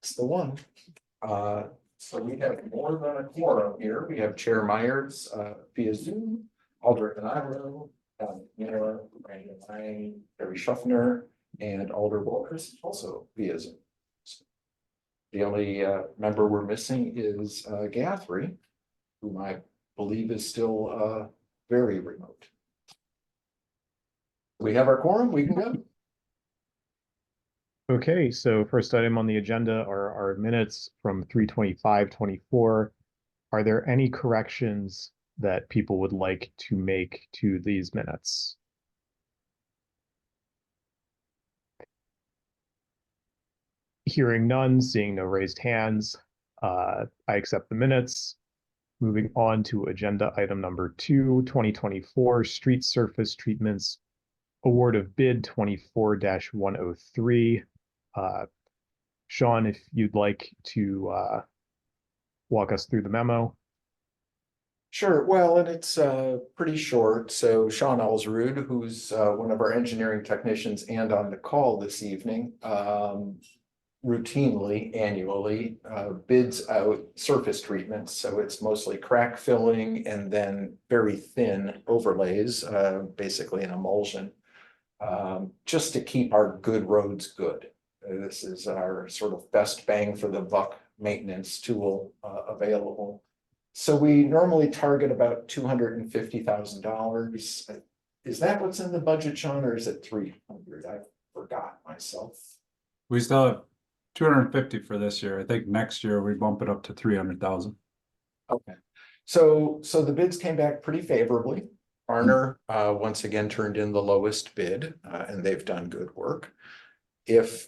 That's the one. So we have more than a quorum here. We have Chair Myers via Zoom, Alder Canaro, Miller, Brandon Lang, Barry Schuffner, and Alder Walters also via Zoom. The only member we're missing is Guthrie, whom I believe is still very remote. We have our quorum, we can go. Okay, so first item on the agenda are our minutes from 3/25/24. Are there any corrections that people would like to make to these minutes? Hearing none, seeing no raised hands, I accept the minutes. Moving on to agenda item number 2, 2024 street surface treatments, award of bid 24-103. Sean, if you'd like to walk us through the memo. Sure, well, and it's pretty short. So Sean Alsrud, who's one of our engineering technicians and on the call this evening, routinely, annually, bids out surface treatments. So it's mostly crack filling and then very thin overlays, basically an emulsion, just to keep our good roads good. This is our sort of best bang for the buck maintenance tool available. So we normally target about $250,000. Is that what's in the budget, Sean, or is it 300? I forgot myself. We still have 250 for this year. I think next year we bump it up to 300,000. Okay, so the bids came back pretty favorably. Arner once again turned in the lowest bid, and they've done good work. If,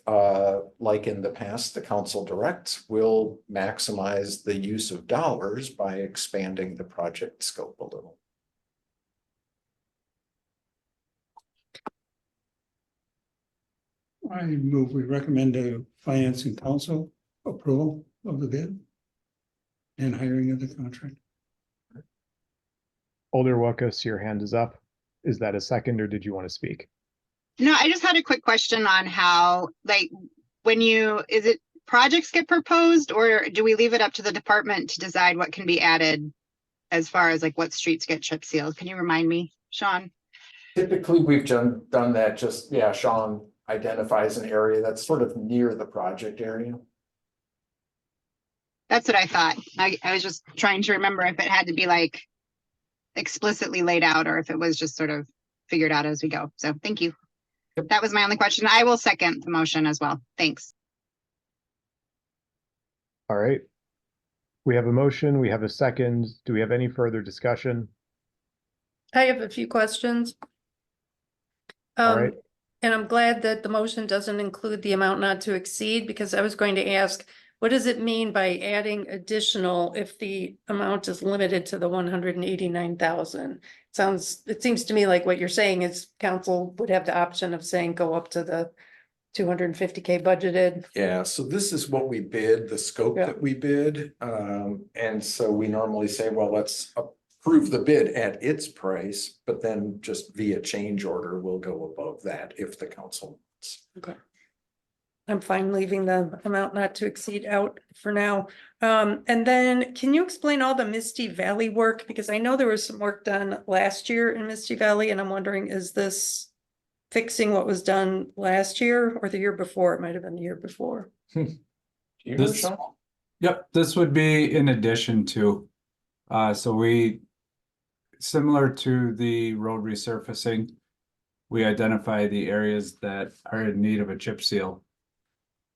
like in the past, the council directs, we'll maximize the use of dollars by expanding the project scope a little. I move we recommend to Finance and Council approval of the bid and hiring of the contract. Alder Wilkes, your hand is up. Is that a second, or did you want to speak? No, I just had a quick question on how, like, is it projects get proposed, or do we leave it up to the department to decide what can be added as far as like what streets get chip sealed? Can you remind me, Sean? Typically, we've done that just, yeah, Sean identifies an area that's sort of near the project area. That's what I thought. I was just trying to remember if it had to be like explicitly laid out or if it was just sort of figured out as we go. So thank you. That was my only question. I will second the motion as well. Thanks. All right. We have a motion. We have a second. Do we have any further discussion? I have a few questions. All right. And I'm glad that the motion doesn't include the amount not to exceed, because I was going to ask, what does it mean by adding additional if the amount is limited to the 189,000? It seems to me like what you're saying is council would have the option of saying go up to the 250K budgeted. Yeah, so this is what we bid, the scope Yeah. that we bid. And so we normally say, well, let's approve the bid at its price, but then just via change order, we'll go above that if the council wants. Okay. I'm fine leaving the amount not to exceed out for now. And then can you explain all the Misty Valley work? Because I know there was some work done last year in Misty Valley, and I'm wondering, is this fixing what was done last year or the year before? It might have been the year before. Do you know, Sean? Yep, this would be in addition to, so we, similar to the road resurfacing, we identify the areas that are in need of a chip seal.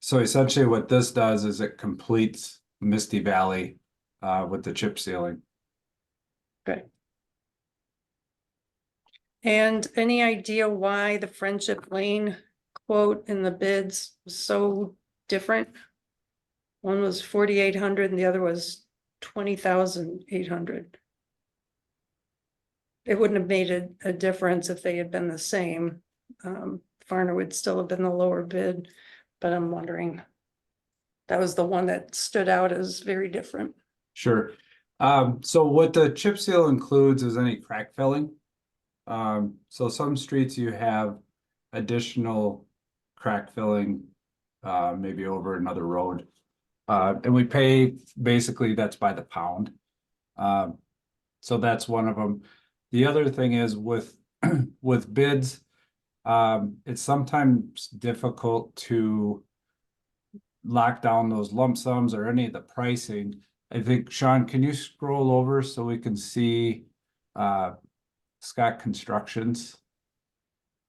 So essentially what this does is it completes Misty Valley with the chip sealing. Okay. And any idea why the Friendship Lane quote in the bids was so different? One was 4,800 and the other was 20,800. It wouldn't have made a difference if they had been the same. Farner would still have been the lower bid, but I'm wondering, that was the one that stood out as very different. Sure. So what the chip seal includes is any crack filling. So some streets you have additional crack filling, maybe over another road. And we pay, basically, that's by the pound. So that's one of them. The other thing is with, with bids, it's sometimes difficult to lock down those lump sums or any of the pricing. I think, Sean, can you scroll over so we can see, Scott Constructions?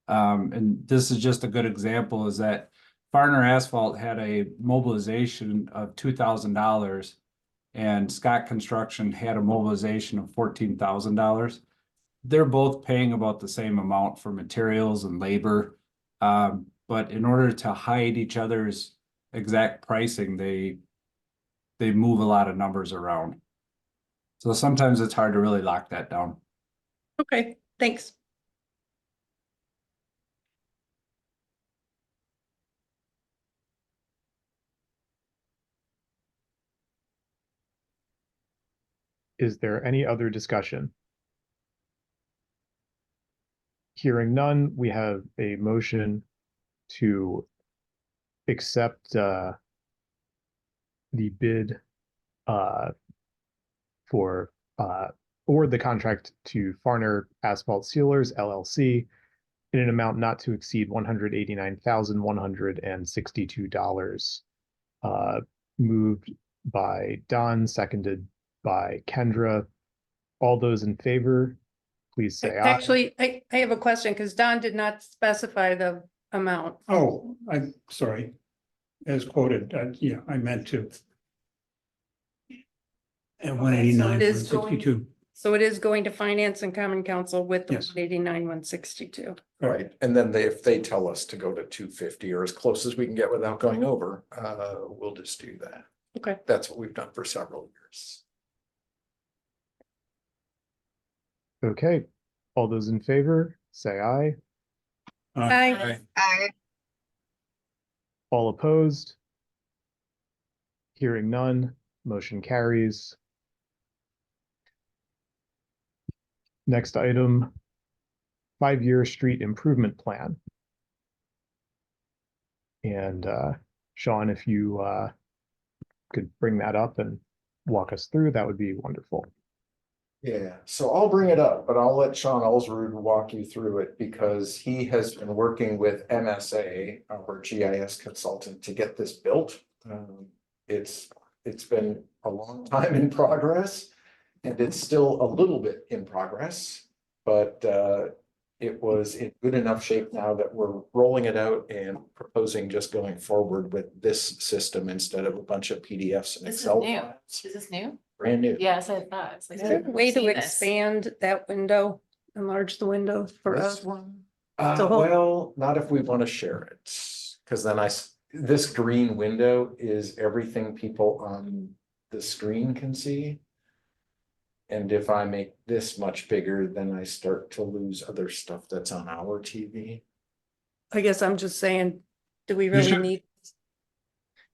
And this is just a good example, is that Farner Asphalt had a mobilization of $2,000 and Scott Construction had a mobilization of $14,000. They're both paying about the same amount for materials and labor. But in order to hide each other's exact pricing, they move a lot of numbers around. So sometimes it's hard to really lock that down. Okay, thanks. Is there any other discussion? Hearing none, we have a motion to accept the bid for or the contract to Farner Asphalt Sealers LLC in an amount not to exceed $189,162. Moved by Don, seconded by Kendra. All those in favor, please say aye. Actually, I have a question because Don did not specify the amount. Oh, I'm sorry. As quoted, yeah, I meant to. At 189, it is going- 162. So it is going to finance and common council with the Yes. 189,162. Right, and then if they tell us to go to 250 or as close as we can get without going over, we'll just do that. Okay. That's what we've done for several years. Okay, all those in favor, say aye. Aye. I, All opposed? Hearing none, motion carries. Next item, 5-year street improvement plan. And Sean, if you could bring that up and walk us through, that would be wonderful. Yeah, so I'll bring it up, but I'll let Sean Allsrud walk you through it because he has been working with MSA, our GIS consultant, to get this built. It's been a long time in progress and it's still a little bit in progress, but it was in good enough shape now that we're rolling it out and proposing just going forward with this system instead of a bunch of PDFs and This is Excel new. files. Is this new? Brand new. Yes, I thought. It's like, Is there a way to I've seen this. expand that window, enlarge the window for This us? one? The whole- Well, not if we want to share it, because then this green window is everything people on the screen can see. And if I make this much bigger, then I start to lose other stuff that's on our TV. I guess I'm just saying, do we really should- need?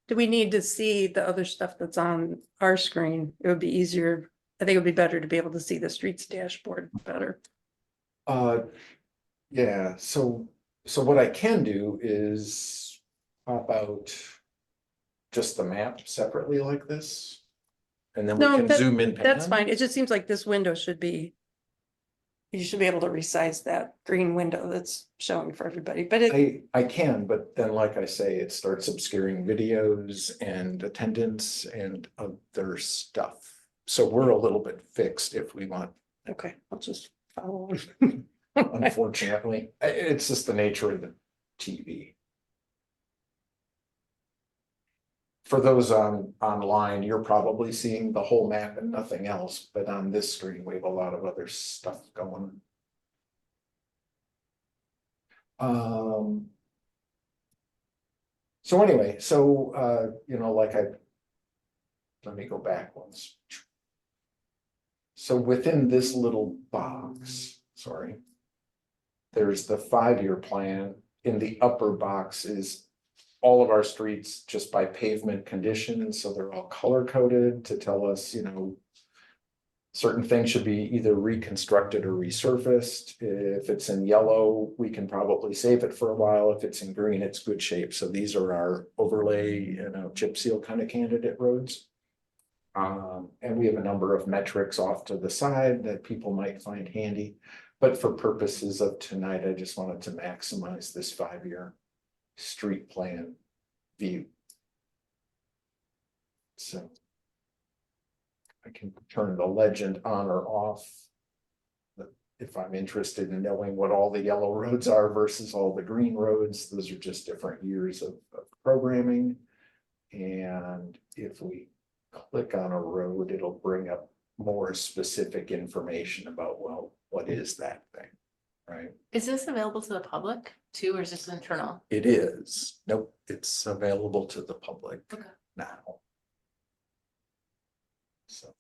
Do we need to see the other stuff that's on our screen? It would be easier. I think it would be better to be able to see the streets dashboard better. Yeah, so what I can do is pop out just the map separately like this. And then we No, can zoom in. That's pan. fine. It just seems like this window should be. You should be able to resize that green window that's showing for everybody, but it, I can, but then like I say, it starts obscuring videos and attendance and other stuff. So we're a little bit fixed if we want, okay, I'll just follow. unfortunately. It's just the nature of the TV. For those online, you're probably seeing the whole map and nothing else, but on this screen, we have a lot of other stuff going. So anyway, you know, let me go back once. So within this little box, sorry, there's the 5-year plan. In the upper box is all of our streets just by pavement condition, so they're all color coded to tell us, you know, Certain things should be either reconstructed or resurfaced. If it's in yellow, we can probably save it for a while. If it's in green, it's good shape. So these are our overlay, chip seal kind of candidate roads. And we have a number of metrics off to the side that people might find handy. But for purposes of tonight, I just wanted to maximize this 5-year street plan view. So I can turn the legend on or off if I'm interested in knowing what all the yellow roads are versus all the green roads. Those are just different years of programming. And if we click on a road, it'll bring up more specific information about, well, what is that thing, right? Is this available to the public too, or is this internal? It is. Nope, it's available to the public Okay. now. So.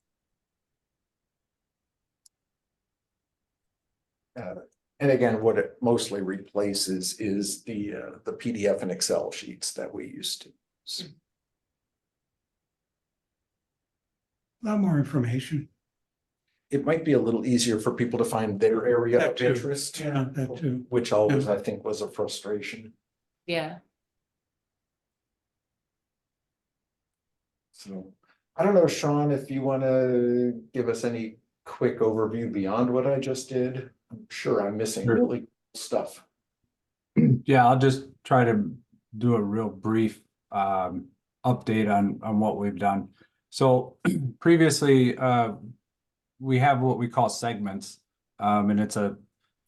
And again, what it mostly replaces is the PDF and Excel sheets that we used to use. A lot more information. It might be a little easier for people to find their area That of too. interest. Yeah, that too. Which always, I think, was a frustration. Yeah. So, I don't know, Sean, if you want to give us any quick overview beyond what I just did. I'm sure I'm missing Sure. really cool stuff. Yeah, I'll just try to do a real brief update on what we've done. So previously, we have what we call segments, and it's a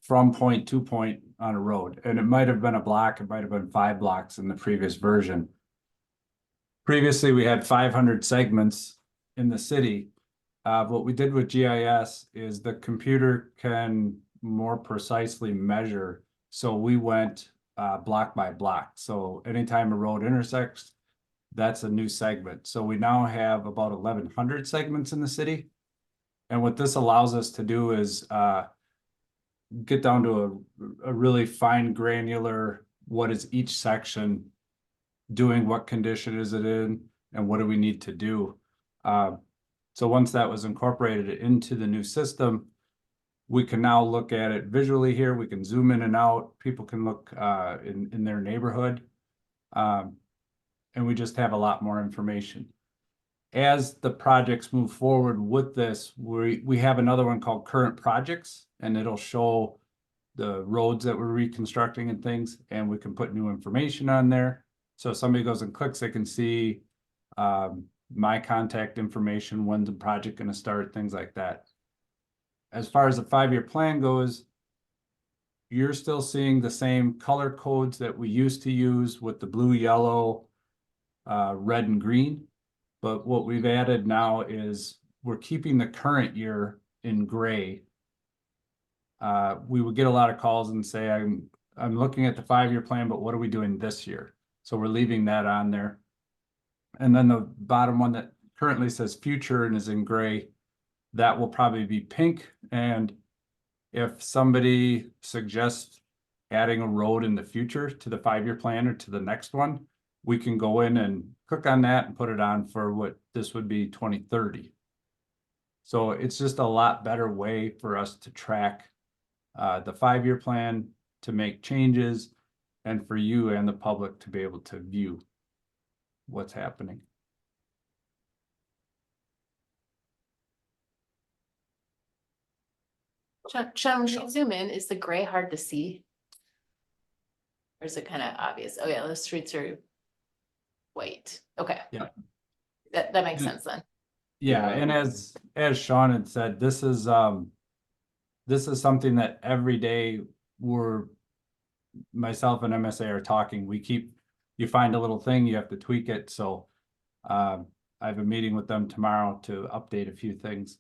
from point to point on a road, and it might have been a block, it might have been 5 blocks in the previous version. Previously, we had 500 segments in the city. What we did with GIS is the computer can more precisely measure. So we went block by block. So anytime a road intersects, that's a new segment. So we now have about 1,100 segments in the city. And what this allows us to do is get down to a really fine granular, what is each section doing, what condition is it in, and what do we need to do. So once that was incorporated into the new system, we can now look at it visually here. We can zoom in and out. People can look in their neighborhood. And we just have a lot more information. As the projects move forward with this, we have another one called current projects, and it'll show the roads that we're reconstructing and things, and we can put new information on there. So if somebody goes and clicks, they can see my contact information, when's the project going to start, things like that. As far as the 5-year plan goes, you're still seeing the same color codes that we used to use with the blue, yellow, red, and green. But what we've added now is we're keeping the current year in gray. We would get a lot of calls and say, I'm looking at the 5-year plan, but what are we doing this year? So we're leaving that on there. And then the bottom one that currently says future and is in gray, that will probably be pink. And if somebody suggests adding a road in the future to the 5-year plan or to the next one, we can go in and click on that and put it on for what this would be 2030. So it's just a lot better way for us to track the 5-year plan, to make changes, and for you and the public to be able to view what's happening. Sean, when you zoom in, is the gray hard to see? Or is it kind of obvious? Oh yeah, the streets are white. Okay. Yeah. That makes sense then. Yeah, and as Sean had said, this is something that every day myself and MSA are talking. You find a little thing, you have to tweak it. So I have a meeting with them tomorrow to update a few things.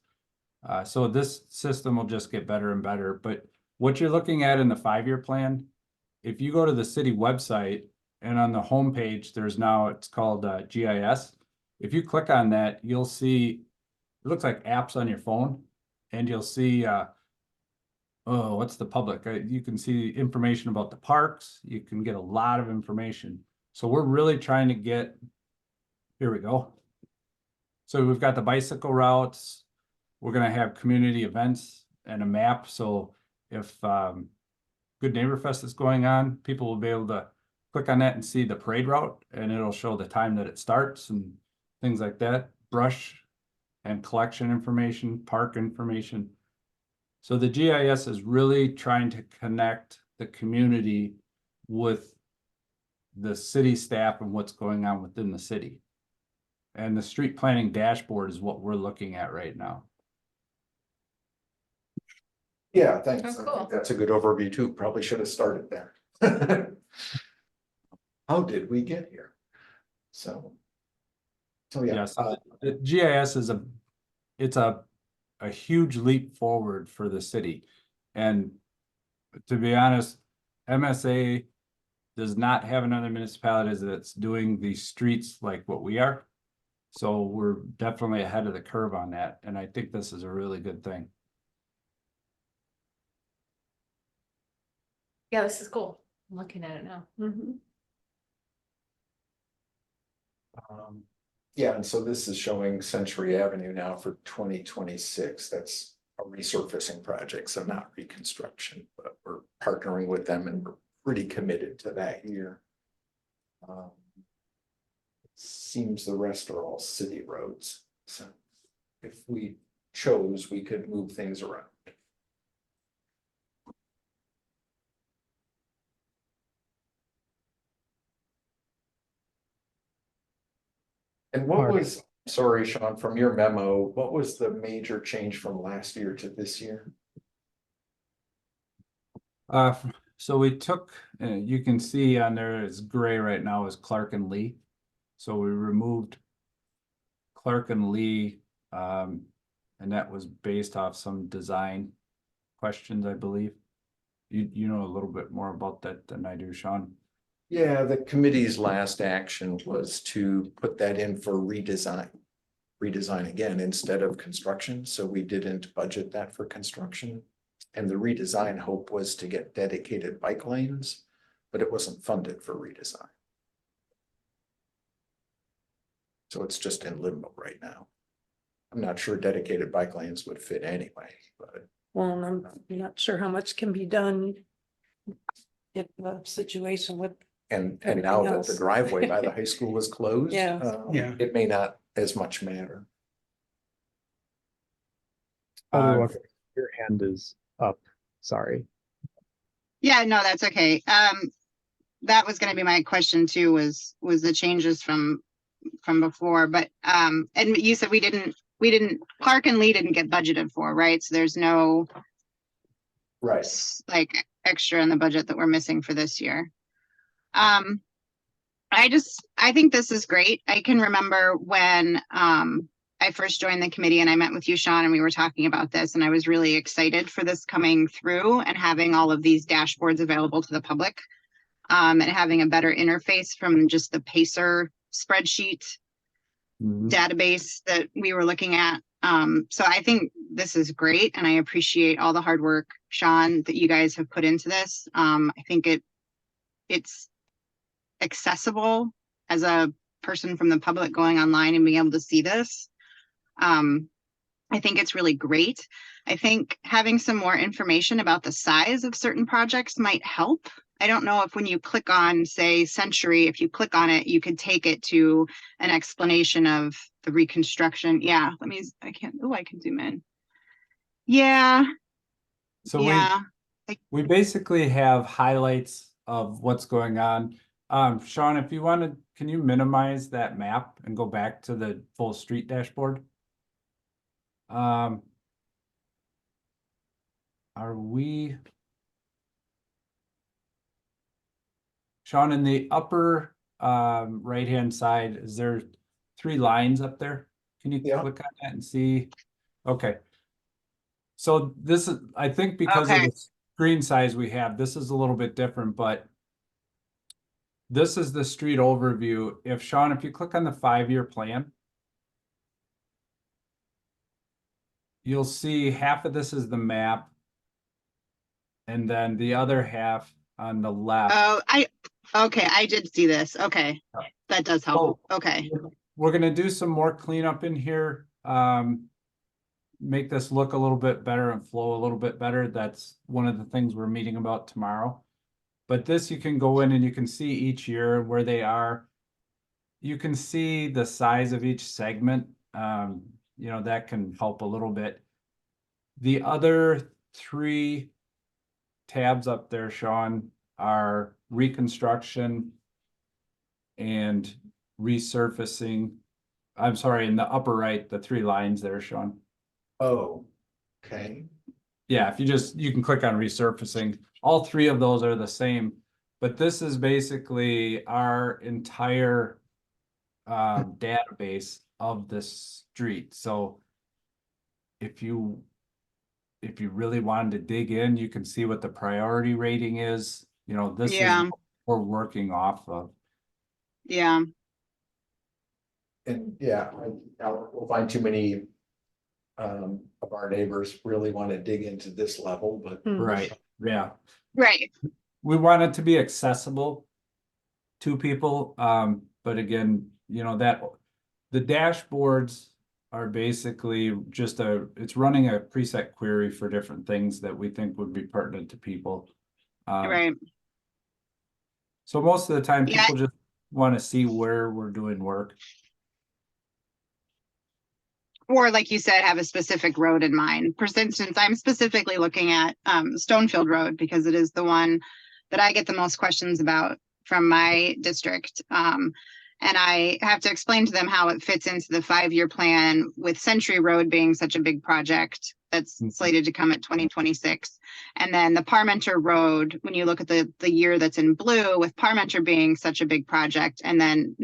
So this system will just get better and better. But what you're looking at in the 5-year plan, if you go to the city website and on the homepage, it's called GIS. If you click on that, you'll see, it looks like apps on your phone, and you'll see, what's the public? You can see information about the parks. You can get a lot of information. So we're really trying to get, here we go. So we've got the bicycle routes. we're gonna have community events and a map, so if Good Neighbor Fest is going on, people will be able to click on that and see the parade route, and it'll show the time that it starts and things like that, brush and collection information, park information. So the GIS is really trying to connect the community with the city staff and what's going on within the city. And the street planning dashboard is what we're looking at right now. Yeah, thanks. Oh, I think cool. that's a good overview too. Probably should have started there. How did we get here? So yeah, Yes, the GIS is it's a huge leap forward for the city. And to be honest, MSA does not have another municipality that's doing these streets like what we are. So we're definitely ahead of the curve on that. And I think this is a really good thing. Yeah, this is cool. I'm looking at it now. Mhm. yeah, and so this is showing Century Avenue now for 2026. That's a resurfacing project, so not reconstruction, but we're partnering with them and we're pretty committed to that year. Seems the rest are all city roads, so if we chose, we could move things around. And what Alright. was, sorry, Sean, from your memo, what was the major change from last year to this year? So we took, you can see on there is gray right now is Clark and Lee. So we removed Clark and Lee, and that was based off some design questions, I believe. You know a little bit more about that than I do, Sean. Yeah, the committee's last action was to put that in for redesign. Redesign again instead of construction, so we didn't budget that for construction. And the redesign hope was to get dedicated bike lanes, but it wasn't funded for redesign. So it's just in limbo right now. I'm not sure dedicated bike lanes would fit anyway, but Well, I'm not sure how much can be done if the situation with, and now Everything that the else. driveway by the high school is closed, Yeah. Yeah. it may not as much matter. Alder, your hand is up. Sorry. Yeah, no, that's okay. That was gonna be my question too, was the changes from before, but, and you said we didn't, Clark and Lee didn't get budgeted for, right? So there's no Right. like extra in the budget that we're missing for this year. I think this is great. I can remember when, I first joined the committee and I met with you, Sean, and we were talking about this, and I was really excited for this coming through and having all of these dashboards available to the public. And having a better interface from just the Pacer spreadsheet database that we were looking at. So I think this is great, and I appreciate all the hard work, Sean, that you guys have put into this. I think it's accessible as a person from the public going online and being able to see this. I think it's really great. I think having some more information about the size of certain projects might help. I don't know if when you click on, say, Century, if you click on it, you could take it to an explanation of the reconstruction. Yeah, I can zoom in. Yeah. So yeah. we basically have highlights of what's going on. Sean, if you wanted, can you minimize that map and go back to the full street dashboard? Are we? Sean, in the upper right-hand side, is there 3 lines up there? Can you Yeah. click on that and see? Okay. So this is, I think because of Okay. the screen size we have, this is a little bit different, but this is the street overview. If Sean, if you click on the 5-year plan, you'll see half of this is the map. And then the other half on the left. Oh, okay, I did see this. Okay, that does help. Okay. We're gonna do some more cleanup in here. make this look a little bit better and flow a little bit better. That's one of the things we're meeting about tomorrow. But this, you can go in and you can see each year where they are. You can see the size of each segment. You know, that can help a little bit. The other 3 tabs up there, Sean, are reconstruction and resurfacing. I'm sorry, in the upper right, the 3 lines there, Sean. Oh, okay. Yeah, if you can click on resurfacing. All 3 of those are the same, but this is basically our entire database of the street. So if you really wanted to dig in, you can see what the priority rating is. You know, this is Yeah. what we're working off of. Yeah, And yeah, we'll find too many of our neighbors really want to dig into this level, but Mhm. Right, yeah. right. We want it to be accessible to people, but again, you know, that the dashboards are basically just it's running a preset query for different things that we think would be pertinent to people. Right. So most of the time, Yeah. people just want to see where we're doing work. Or like you said, have a specific road in mind. For instance, I'm specifically looking at Stonefield Road because it is the one that I get the most questions about from my district. And I have to explain to them how it fits into the 5-year plan with Century Road being such a big project that's Mhm. slated to come at 2026. And then the Parmenter Road, when you look at the year that's in blue, with Parmenter being such a big project, and then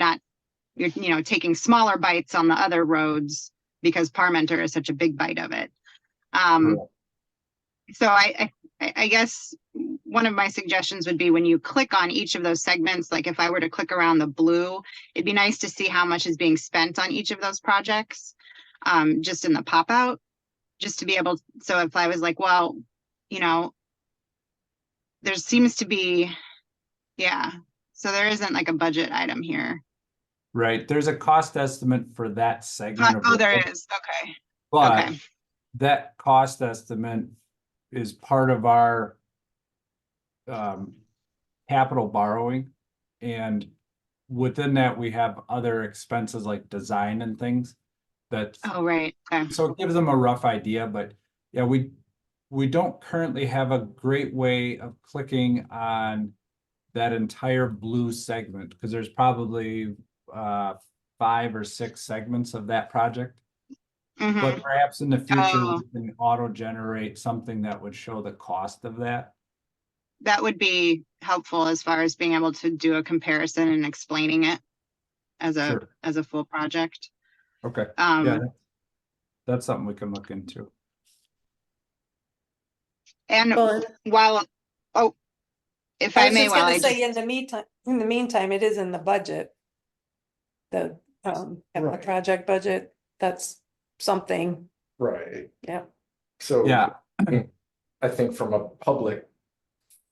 you're taking smaller bites on the other roads because Parmenter is such a big bite of it. So I guess one of my suggestions would be when you click on each of those segments, like if I were to click around the blue, it'd be nice to see how much is being spent on each of those projects, just in the pop out, just to be able. So if I was like, well, there seems to be, yeah. So there isn't like a budget item here. Right, there's a cost estimate for that segment of Oh, there road, is. Okay. but Okay. that cost estimate is part of our capital borrowing. And within that, we have other expenses like design and things that, Oh, right. Okay. so it gives them a rough idea, but yeah, we don't currently have a great way of clicking on that entire blue segment, because there's probably 5 or 6 segments of that project. Mhm. But perhaps in the future, Oh. we can auto-generate something that would show the cost of that. That would be helpful as far as being able to do a comparison and explaining it as Sure. a full project. Okay, Um, yeah, that's something we can look into. and Well, if I I was may, just while gonna I say, just, in the meantime, it is in the budget. The capital Right. project budget, that's something, right. yeah. So Yeah, I think from a public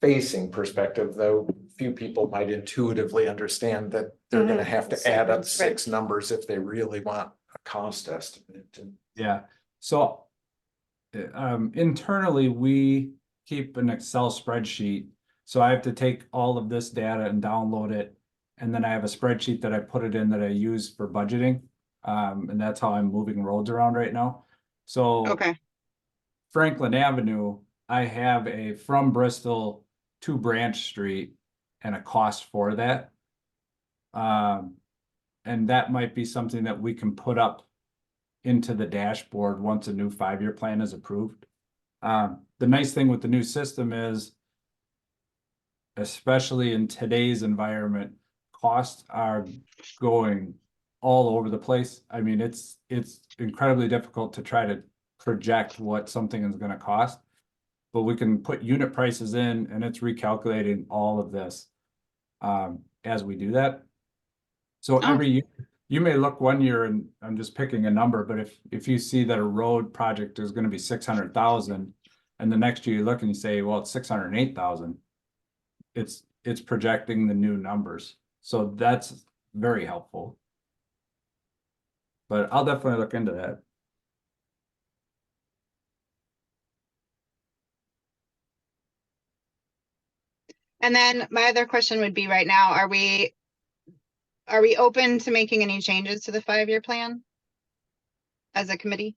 facing perspective, though, few people might intuitively understand that they're gonna have to add up Segments, 6 numbers if they really want a cost estimate. And yeah, so internally, we keep an Excel spreadsheet. So I have to take all of this data and download it. And then I have a spreadsheet that I put it in that I use for budgeting. And that's how I'm moving roads around right now. So okay, Franklin Avenue, I have a from Bristol to Branch Street and a cost for that. And that might be something that we can put up into the dashboard once a new 5-year plan is approved. The nice thing with the new system is, especially in today's environment, costs are going all over the place. I mean, it's incredibly difficult to try to project what something is going to cost, but we can put unit prices in and it's recalculating all of this as we do that. So Oh. every year, you may look one year and I'm just picking a number, but if you see that a road project is gonna be 600,000. And the next year you look and you say, well, it's 608,000. It's projecting the new numbers. So that's very helpful. But I'll definitely look into that. And then my other question would be right now, are we open to making any changes to the 5-year plan? As a committee?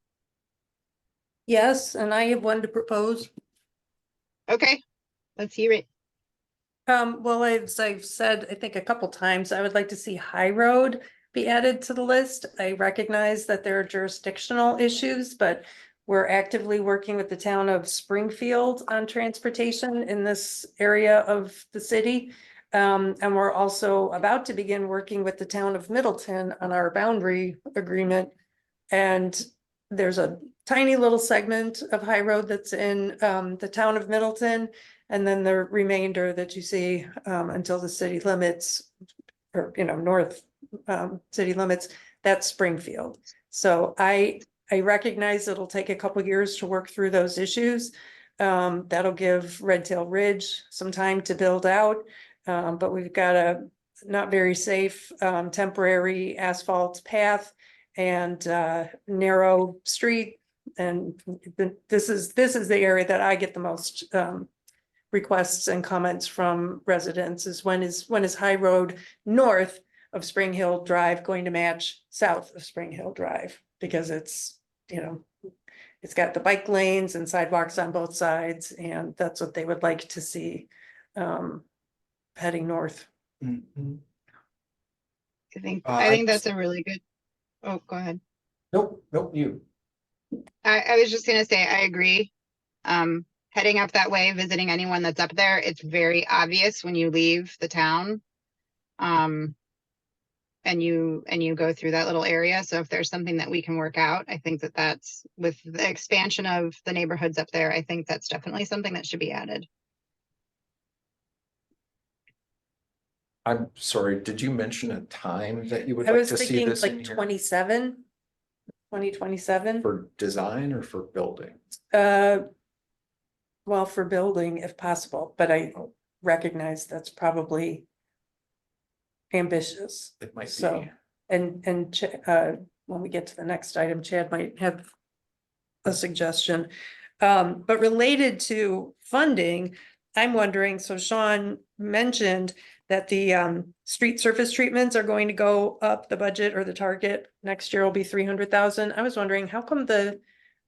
Yes, and I have one to propose. Okay, let's hear it. Well, as I've said, I think a couple times, I would like to see High Road be added to the list. I recognize that there are jurisdictional issues, but we're actively working with the town of Springfield on transportation in this area of the city. And we're also about to begin working with the town of Middleton on our boundary agreement. And there's a tiny little segment of High Road that's in the town of Middleton. And then the remainder that you see until the city limits, or, north city limits, that's Springfield. So I recognize it'll take a couple years to work through those issues. That'll give Red Tail Ridge some time to build out. But we've got a not very safe temporary asphalt path and narrow street. And this is the area that I get the most requests and comments from residents is when is High Road north of Spring Hill Drive going to match south of Spring Hill Drive? Because it's, it's got the bike lanes and sidewalks on both sides, and that's what they would like to see heading north. Mhm. I think that's a really good, oh, go ahead. Nope, you. I was just gonna say, I agree. Heading up that way, visiting anyone that's up there, it's very obvious when you leave the town. And you go through that little area. So if there's something that we can work out, I think that's with the expansion of the neighborhoods up there, I think that's definitely something that should be added. I'm sorry, did you mention a time that you would I like was to see thinking this in like here? 2027. For design or for building? Well, for building if possible, but I recognize that's probably ambitious. It might So, be. and when we get to the next item, Chad might have a suggestion. But related to funding, I'm wondering, so Sean mentioned that the street surface treatments are going to go up, the budget or the target next year will be 300,000. I was wondering, how come the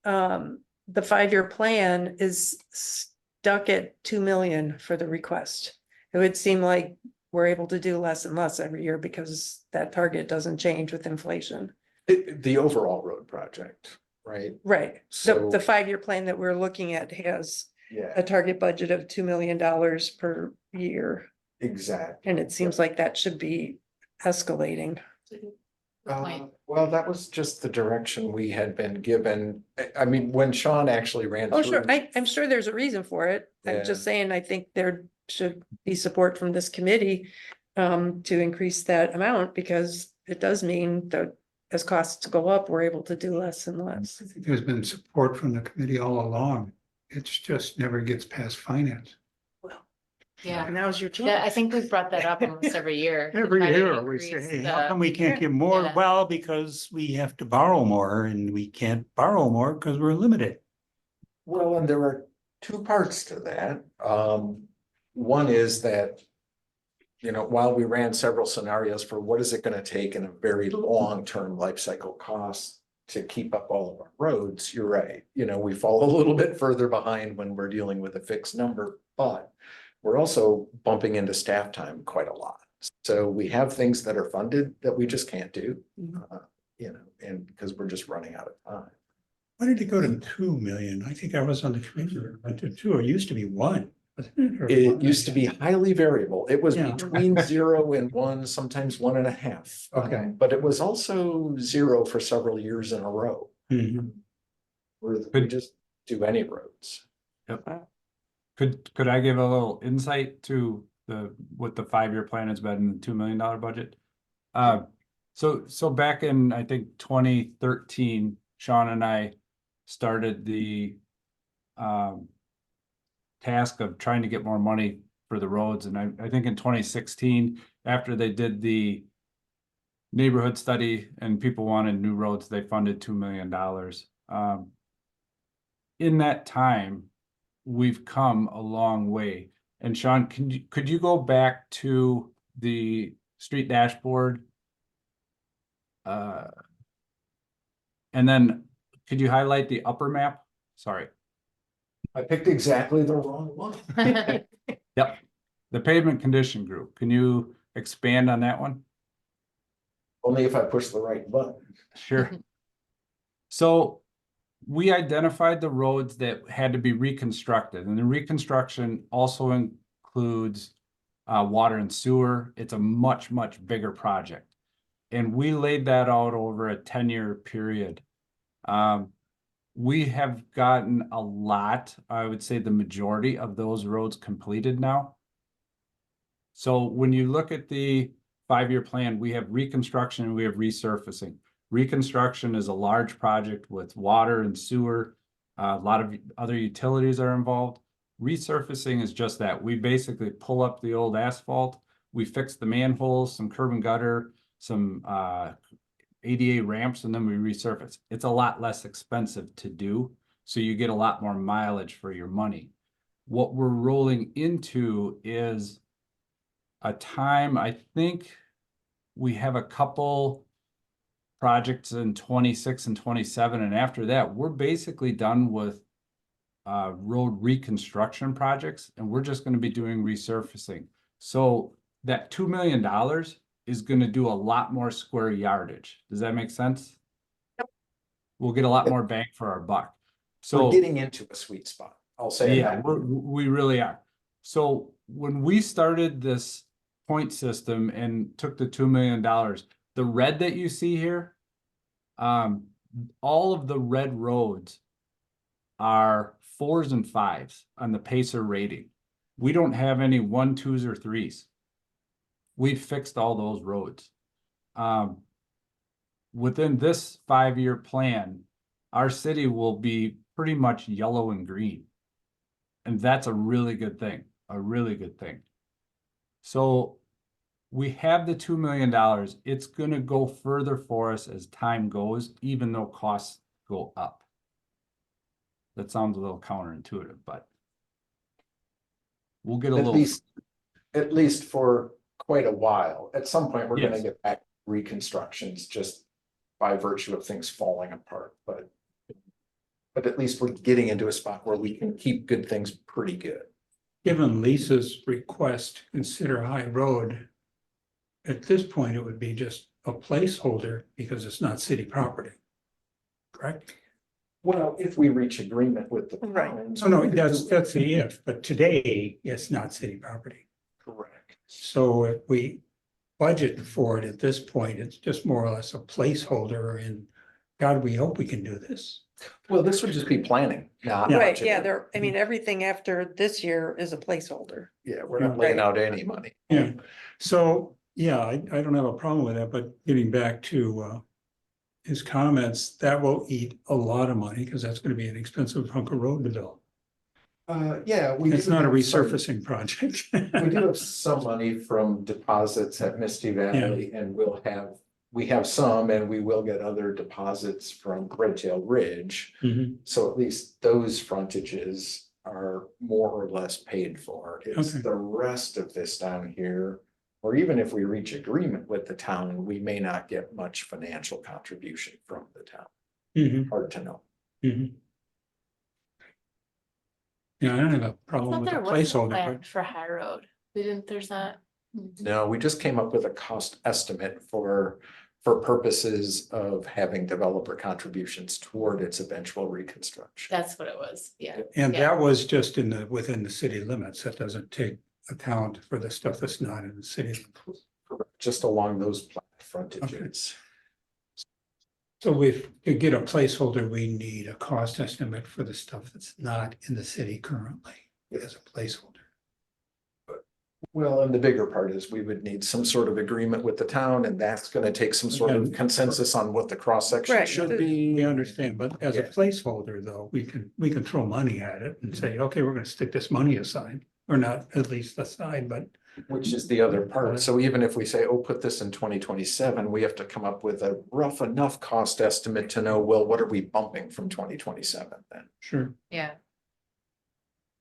5-year plan is stuck at 2 million for the request? It would seem like we're able to do less and less every year because that target doesn't change with inflation. The overall road project, right? Right. So- The 5-year plan that we're looking at has Yeah, a target budget of $2 million per year. exactly. And it seems like that should be escalating. Point. Well, that was just the direction we had been given. I mean, when Sean actually ran Oh, through. sure. I'm sure there's a reason for it. I'm just saying, I think there should be support from this committee to increase that amount because it does mean that as costs go up, we're able to do less and less. I think there's been support from the committee all along. It's just never gets past finance. Yeah, Now's your chance. yeah, I think we've brought that up almost every year. to Every try to year we increase say, hey, how the- come we can't get more? Yeah. Well, because we have to borrow more and we can't borrow more because we're limited. Well, and there are two parts to that. One is that, while we ran several scenarios for what is it gonna take in a very long-term life cycle cost to keep up all of our roads, you're right. We fall a little bit further behind when we're dealing with a fixed number, but we're also bumping into staff time quite a lot. So we have things that are funded that we just can't do, and because we're just running out of time. Why did it go to 2 million? I think I was on the committee. It went to 2. It used to be 1. wasn't it? Or It 1? used to be highly variable. It was Yeah. between 0 and 1, sometimes 1.5. Okay. But it was also 0 for several years in a row. Mhm. We just do any roads. Could I give a little insight to what the 5-year plan has been in the $2 million budget? So back in, I think, 2013, Sean and I started the task of trying to get more money for the roads. And I think in 2016, after they did the neighborhood study and people wanted new roads, they funded $2 million. In that time, we've come a long way. And Sean, could you go back to the street dashboard? And then could you highlight the upper map? Sorry. I picked exactly the wrong one. Yep. The pavement condition group. Can you expand on that one? Only if I push the right button. Sure. So we identified the roads that had to be reconstructed, and the reconstruction also includes water and sewer. It's a much, much bigger project. And we laid that out over a 10-year period. We have gotten a lot, I would say the majority of those roads completed now. So when you look at the 5-year plan, we have reconstruction and we have resurfacing. Reconstruction is a large project with water and sewer. A lot of other utilities are involved. Resurfacing is just that. We basically pull up the old asphalt. We fix the manholes, some curb and gutter, some ADA ramps, and then we resurface. It's a lot less expensive to do, so you get a lot more mileage for your money. What we're rolling into is a time, I think we have a couple projects in 26 and 27, and after that, we're basically done with road reconstruction projects, and we're just going to be doing resurfacing. So that $2 million is going to do a lot more square yardage. Does that make sense? Yep. We'll get a lot more bang for our buck. So So we're getting into a sweet spot. I'll say yeah, that. we really are. So when we started this point system and took the $2 million, the red that you see here, all of the red roads are 4s and 5s on the Pacer rating. We don't have any 1, 2s, or 3s. We've fixed all those roads. Within this 5-year plan, our city will be pretty much yellow and green. And that's a really good thing, a really good thing. So we have the $2 million. It's going to go further for us as time goes, even though costs go up. That sounds a little counterintuitive, but we'll get a little. At least for quite a while. At some point, we're gonna Yes. get back to reconstructions just by virtue of things falling apart, but at least we're getting into a spot where we can keep good things pretty good. Given Lisa's request, to consider High Road. At this point, it would be just a placeholder because it's not city property. Correct? Well, if we reach agreement with the Right. towns. So no, that's the if, but today it's not city property. Correct. So if we budget for it at this point, it's just more or less a placeholder and God, we hope we can do this. Well, this would just be planning, not. Right, yeah, budgeting. there, I mean, everything after this year is a placeholder. Yeah, we're not laying Right. out any money. Yeah, so, yeah, I don't have a problem with that, but getting back to his comments, that will eat a lot of money because that's gonna be an expensive hunk of road to build. Yeah. It's not a resurfacing project. We do have some money from deposits at Misty Valley and we have some and we will get other deposits from Red Tail Ridge. Mhm. So at least those frontages are more or less paid for. It's Okay. the rest of this down here. Or even if we reach agreement with the town, we may not get much financial contribution from the town. Mhm, Hard to know. mhm. Yeah, I don't have a I problem thought with the there was a placeholder, plan but for High Road. There's not. No, we just came up with a cost estimate for purposes of having developer contributions toward its eventual reconstruction. That's what it was, yeah. and Yeah. that was just within the city limits. That doesn't take account for the stuff that's not in the city. Just along those frontages. So if to get a placeholder, we need a cost estimate for the stuff that's not in the city currently as a placeholder. Well, and the bigger part is we would need some sort of agreement with the town, and that's gonna take some sort of Again, consensus on what the cross section Right. should We be. understand, but as a Yeah. placeholder, though, we can throw money at it and say, okay, we're gonna stick this money aside. Or not at least aside, but Which is the other part. So even if we say, oh, put this in 2027, we have to come up with a rough enough cost estimate to know, well, what are we bumping from 2027 then? sure. Yeah.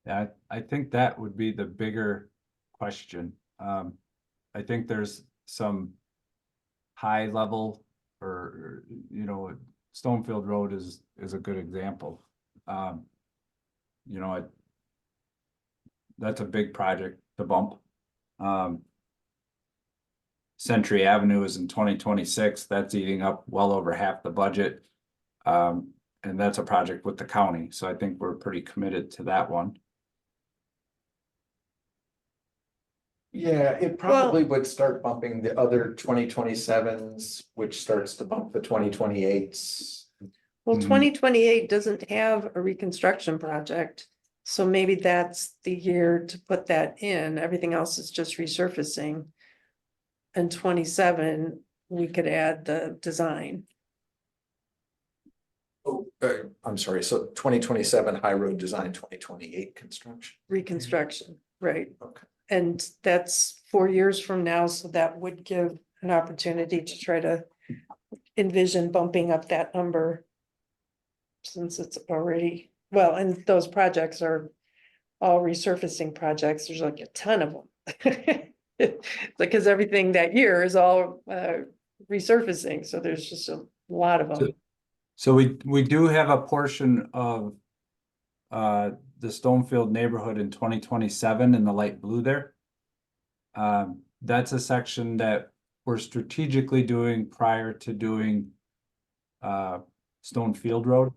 Yeah, I think that would be the bigger question. I think there's some high level or, you know, Stonefield Road is a good example. You know, that's a big project to bump. Century Avenue is in 2026. That's eating up well over half the budget. And that's a project with the county, so I think we're pretty committed to that one. Yeah, it probably would start bumping the other 2027s, which starts to bump the 2028s. Well, Mhm. 2028 doesn't have a reconstruction project. So maybe that's the year to put that in. Everything else is just resurfacing. And 27, we could add the design. Oh, I'm sorry, so 2027 high road design, 2028 construction. Reconstruction, right? Okay. And that's 4 years from now, so that would give an opportunity to try to envision bumping up that number. Since it's already, well, and those projects are all resurfacing projects, there's like a ton of them. Because everything that year is all resurfacing, so there's just a lot of them. So we do have a portion of the Stonefield neighborhood in 2027 in the light blue there. That's a section that we're strategically doing prior to doing Stonefield Road.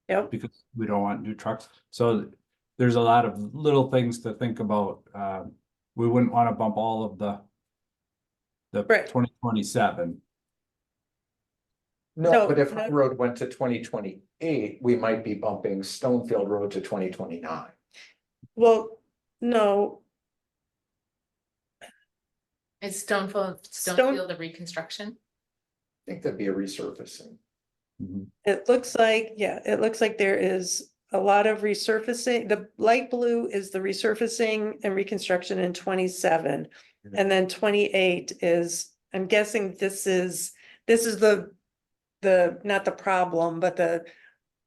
Yep. Because we don't want new trucks. So there's a lot of little things to think about. We wouldn't want to bump all of the Right. 2027. No, No, but if no. High Road went to 2028, we might be bumping Stonefield Road to 2029. Well, no, Is Stonefield, Stone- Stonefield the reconstruction? I think that'd be a resurfacing. Mhm. it looks like, yeah, it looks like there is a lot of resurfacing. The light blue is the resurfacing and reconstruction in 27. And then 28 is, I'm guessing this is the, not the problem, but the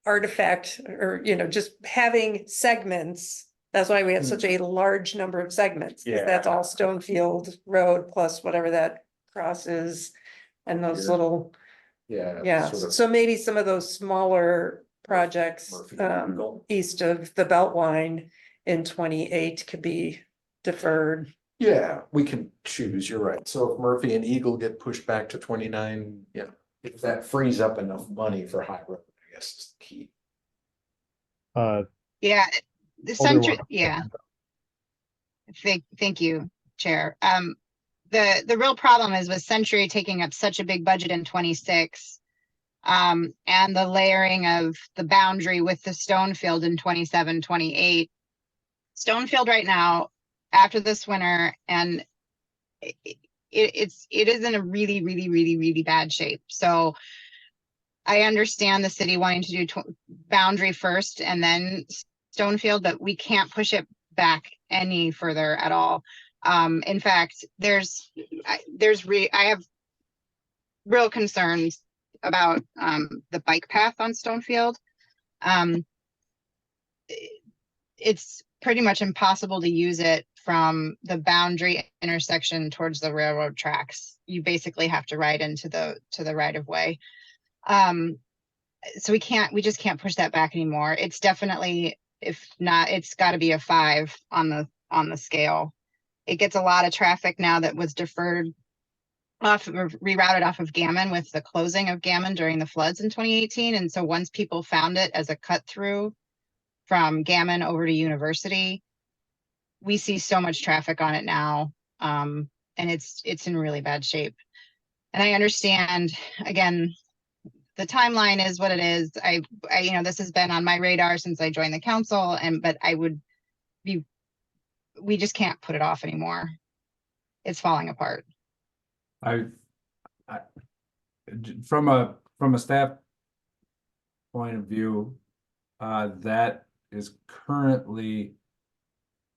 artifact, or, you know, just having segments. That's why we have such a large number of segments. 'Cause that's all Stonefield Road plus whatever that cross is. And those Here. little, Yeah. yeah, sort of so maybe some of those smaller projects Murphy and Eagle. east of the Beltline in 28 could be deferred. Yeah, we can choose, you're right. So if Murphy and Eagle get pushed back to 29, yeah, if that frees up enough money for High Road, I guess is the key. Yeah, the Alderman century, yeah. Thank you, Chair. The real problem is with Century taking up such a big budget in 26. And the layering of the boundary with the Stonefield in 27, 28. Stonefield right now, after this winter, and it is in a really, really, really, really bad shape. So I understand the city wanting to do boundary first and then Stonefield, but we can't push it back any further at all. In fact, I have real concerns about the bike path on Stonefield. It's pretty much impossible to use it from the boundary intersection towards the railroad tracks. You basically have to ride into the right of way. So we just can't push that back anymore. It's definitely, if not, it's got to be a 5 on the scale. It gets a lot of traffic now that was deferred off or rerouted off of Gammon with the closing of Gammon during the floods in 2018. And so once people found it as a cut through from Gammon over to University, we see so much traffic on it now. And it's in really bad shape. And I understand, again, the timeline is what it is. I this has been on my radar since I joined the council, but we just can't put it off anymore. It's falling apart. From a staff point of view, that is currently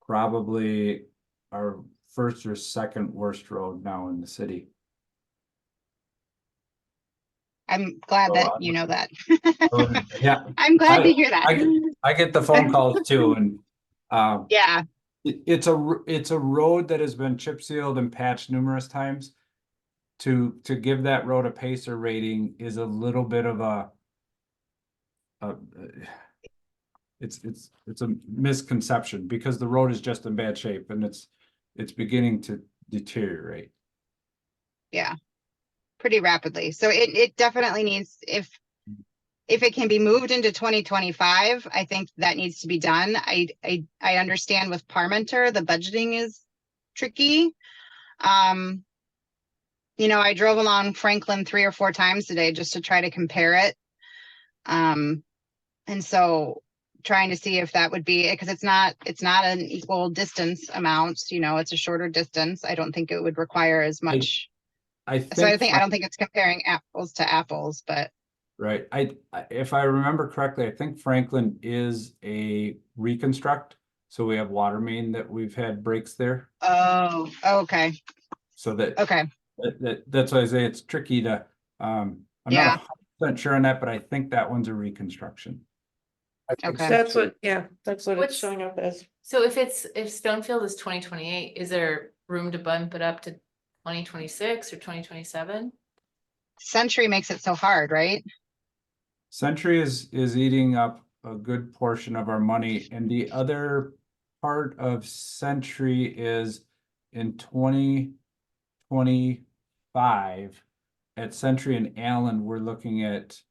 probably our first or second worst road now in the city. I'm glad that you know that. Yeah, I'm glad to hear that. I get the phone calls too, and Yeah, It's a road that has been chip sealed and patched numerous times. To give that road a pacer rating is a little bit of a it's a misconception because the road is just in bad shape and it's beginning to deteriorate. yeah, pretty rapidly. So it definitely needs, if it can be moved into 2025, I think that needs to be done. I understand with Parmenter, the budgeting is tricky. You know, I drove along Franklin 3 or 4 times today just to try to compare it. And so trying to see if that would be, because it's not an equal distance amount, you know, it's a shorter distance. I don't think it would require as much. I So I think don't think it's comparing apples to apples, but right. If I remember correctly, I think Franklin is a reconstruct. So we have water main that we've had breaks there. oh, okay, So okay, that's why I say it's tricky to, I'm yeah, not 100% sure on that, but I think that one's a reconstruction. I think Okay. so, That's too. what, yeah, that's what it's What's- showing up as. So if Stonefield is 2028, is there room to bump it up to 2026 or 2027? Century makes it so hard, right? Century is eating up a good portion of our money, and the other part of Century is in 2025 at Century and Allen, we're looking at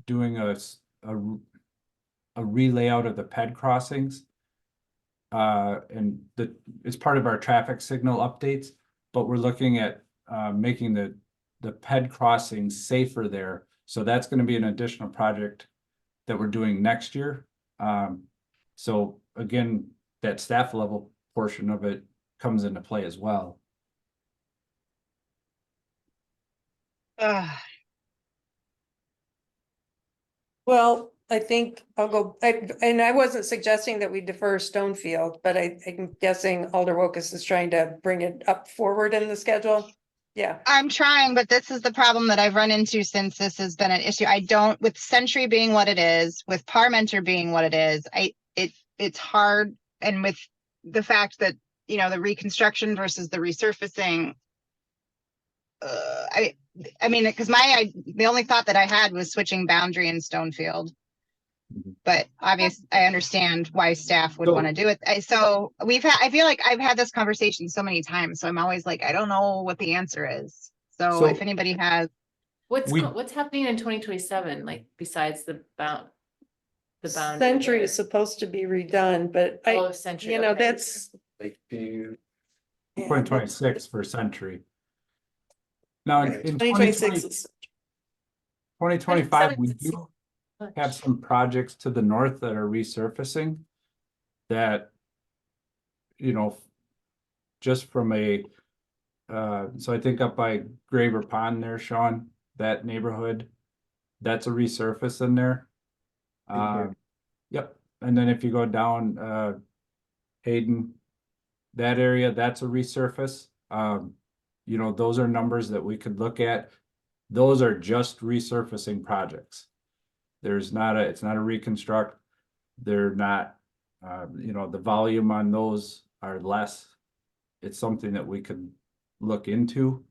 doing a relayout of the ped crossings. And it's part of our traffic signal updates, but we're looking at making the ped crossings safer there. So that's going to be an additional project that we're doing next year. So again, that staff level portion of it comes into play as well. Well, I think I'll go, and I wasn't suggesting that we defer Stonefield, but I'm guessing Alder Wokus is trying to bring it up forward in the schedule. Yeah, I'm trying, but this is the problem that I've run into since this has been an issue. I don't, with Century being what it is, with Parmenter being what it is, it's hard. And with the fact that, you know, the reconstruction versus the resurfacing. I mean, because the only thought that I had was switching Boundary and Stonefield. But obviously, I understand why staff would want to do it. So I feel like I've had this conversation so many times, so I'm always like, I don't know what the answer is. So if anybody has, What's happening in 2027, like besides the boundary? Century is supposed to be redone, but Century. you know, okay. that's. Lakeview, 2026 for Century. Now in 2026 is. 2025, we 27 do have some projects to the north that are resurfacing that, you know, just from so I think up by Graver Pond there, Sean, that neighborhood, that's a resurface in there. Yep. And then if you go down Hayden, that area, that's a resurface. You know, those are numbers that we could look at. Those are just resurfacing projects. It's not a reconstruct. They're not, you know, the volume on those are less. It's something that we could look into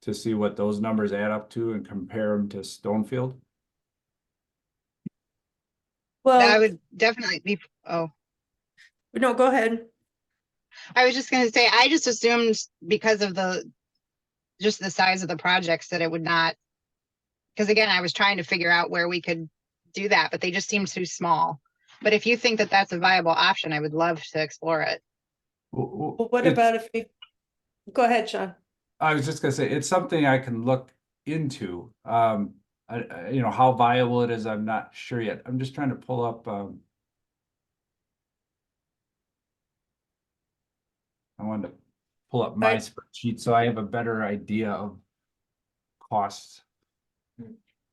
to see what those numbers add up to and compare them to Stonefield. I Well, would definitely be, no, go ahead. I was just gonna say, I just assumed because of just the size of the projects that it would not. Because again, I was trying to figure out where we could do that, but they just seem too small. But if you think that that's a viable option, I would love to explore it. Well, what about if we, go ahead, Sean. I was just gonna say, it's something I can look into. You know, how viable it is, I'm not sure yet. I'm just trying to pull up, I wanted to pull up my spreadsheet so I have a better idea of costs.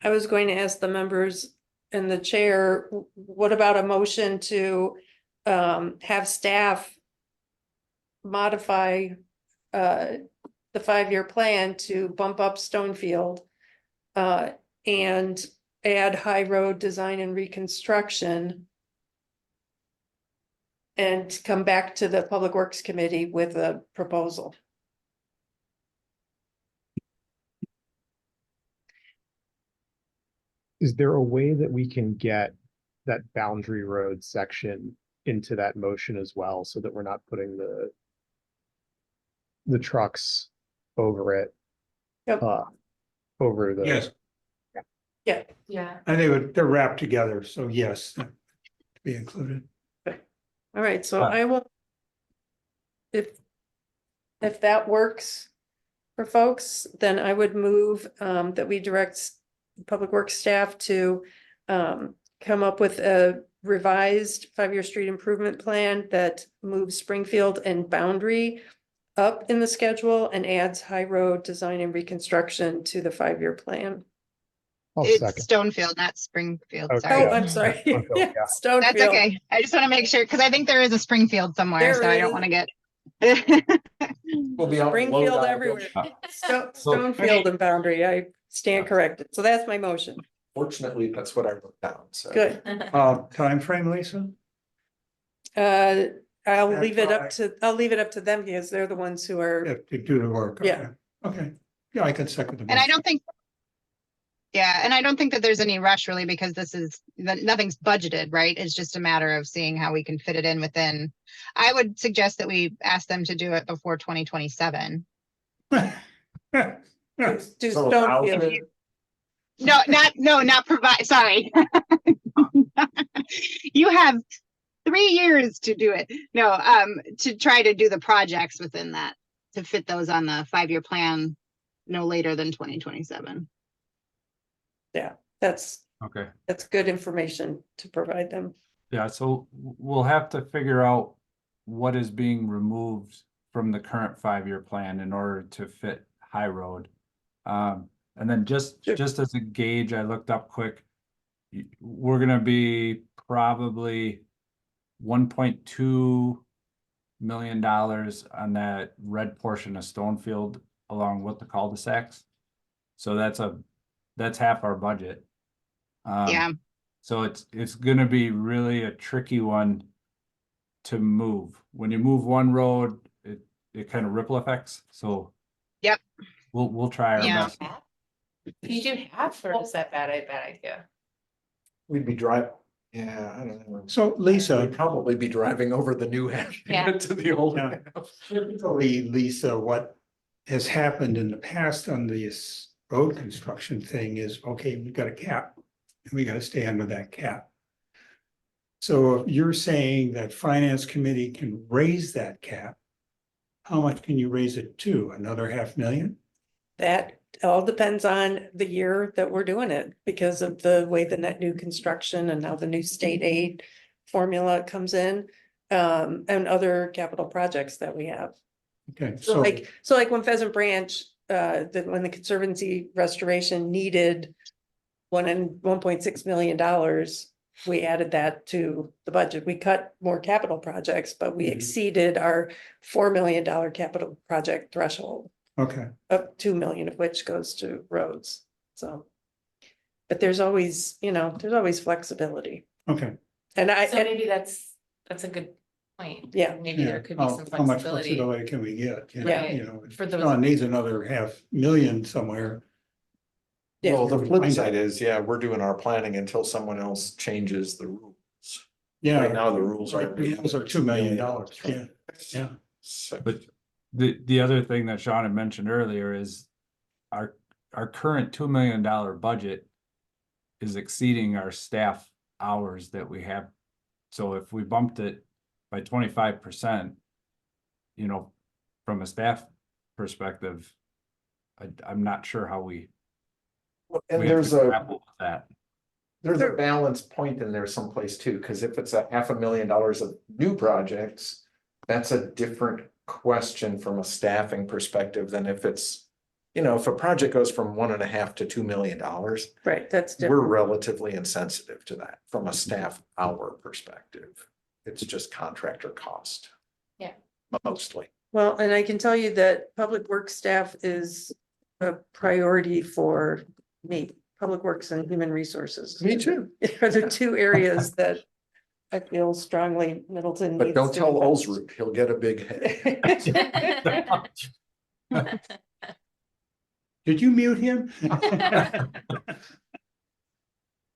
I was going to ask the members and the chair, what about a motion to have staff modify the 5-year plan to bump up Stonefield and add high road design and reconstruction and come back to the Public Works Committee with a proposal. Is there a way that we can get that boundary road section into that motion as well, so that we're not putting the trucks over it? Yep. Over the. Yes, Yeah. and they're wrapped together, so yes, that to be included. All right, so Uh, I will. If that works for folks, then I would move that we direct Public Works staff to come up with a revised 5-year street improvement plan that moves Springfield and Boundary up in the schedule and adds High Road design and reconstruction to the 5-year plan. I'll It's second. Stonefield, not Springfield, Okay. sorry. Oh, I'm sorry. Stonefield, yeah. That's Stonefield. okay. I just want to make sure, because I think there is a Springfield somewhere, There so I is. don't want to get. We'll be out. Springfield everywhere. Stonefield and Boundary, I stand corrected. So that's my motion. Fortunately, that's what I wrote down, so. Good. Timeframe, Lisa? I'll That's leave it up fine. to, them because they're the ones who are, If to do the work. Yeah. Okay, yeah, I can second the. And I motion. don't think. Yeah, and I don't think that there's any rush really, because nothing's budgeted, right? It's just a matter of seeing how we can fit it in within. I would suggest that we ask them to do it before 2027. do So Stonefield. Not provide, sorry. You have 3 years to do it. No, to try to do the projects within that, to fit those on the 5-year plan no later than 2027. Yeah, that's Okay, good information to provide them. yeah, so we'll have to figure out what is being removed from the current 5-year plan in order to fit High Road. And then just Sure. as a gauge, I looked up quick. We're gonna be probably $1.2 million on that red portion of Stonefield along with the cul-de-sacs. So that's half our budget. Yeah, So it's gonna be really a tricky one to move. When you move one road, it kind of ripple effects, so. Yep. We'll try our Yeah. best. Can you do half or is that bad idea? We'd be driving, yeah, I don't know. So Lisa, We'd probably be driving over the new half Yeah. to the old Yeah. half. typically, Lisa, what has happened in the past on this road construction thing is, okay, we've got a cap. And we gotta stay under that cap. So if you're saying that finance committee can raise that cap, how much can you raise it to? Another 500,000? That all depends on the year that we're doing it because of the way the net new construction and how the new state aid formula comes in. And other capital projects that we have. Okay, So so, like when Pheasant Branch, when the Conservancy restoration needed $1.6 million, we added that to the budget. We cut more capital projects, but we Mhm. exceeded our $4 million capital project threshold, okay, of 2 million of which goes to roads, so. But there's always, there's always flexibility, okay. and So maybe that's a good point. Yeah. Maybe Yeah, there could be how some much flexibility. flexibility can we get? Yeah. You know, if For those- Sean needs another 500,000 somewhere. Yeah. Well, the flip Find side it. is, yeah, we're doing our planning until someone else changes the rules. Yeah. Right now, the rules are. Right, the rules are $2 million, yeah, yeah. So, But the other thing that Sean had mentioned earlier is our current $2 million budget is exceeding our staff hours that we have. So if we bumped it by 25%, from a staff perspective, I'm not sure how we and have there's to a. grapple with that. There's a balance point in there someplace too, because if it's $500,000 of new projects, that's a different question from a staffing perspective than if it's, if a project goes from 1.5 to $2 million, right, that's we're different. relatively insensitive to that from a staff hour perspective. It's just contractor cost. Yeah. Mostly. Well, and I can tell you that public works staff is a priority for me. Public Works and Human Resources. Me too. Are the two areas that I feel strongly Middleton. But needs don't to tell invest. Ulsrud, he'll get a big head. Did you mute him?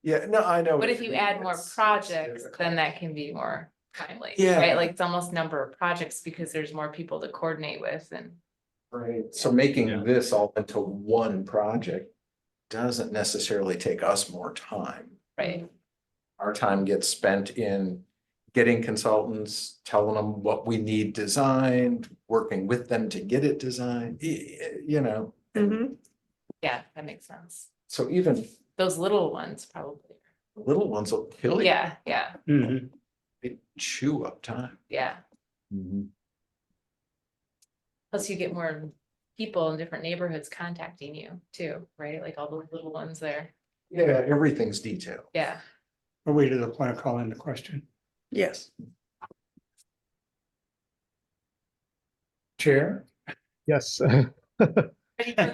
Yeah, no, I know. But what if you add more It's projects, difficult. then that can be more timely, Yeah. right? Like it's almost number of projects because there's more people to coordinate with and. Right, so making Yeah. this all into one project doesn't necessarily take us more time. Right, Our time gets spent in getting consultants, telling them what we need designed, working with them to get it designed, you know. Mhm. yeah, that makes sense. So even Those little ones probably. the little ones will kill you. Yeah, yeah, Mhm. They chew up time. yeah. Plus you get more people in different neighborhoods contacting you too, right? Like all those little ones there. Yeah, everything's detailed. Yeah. Are we to the point of calling the question? Yes. Chair? Yes. Ready for the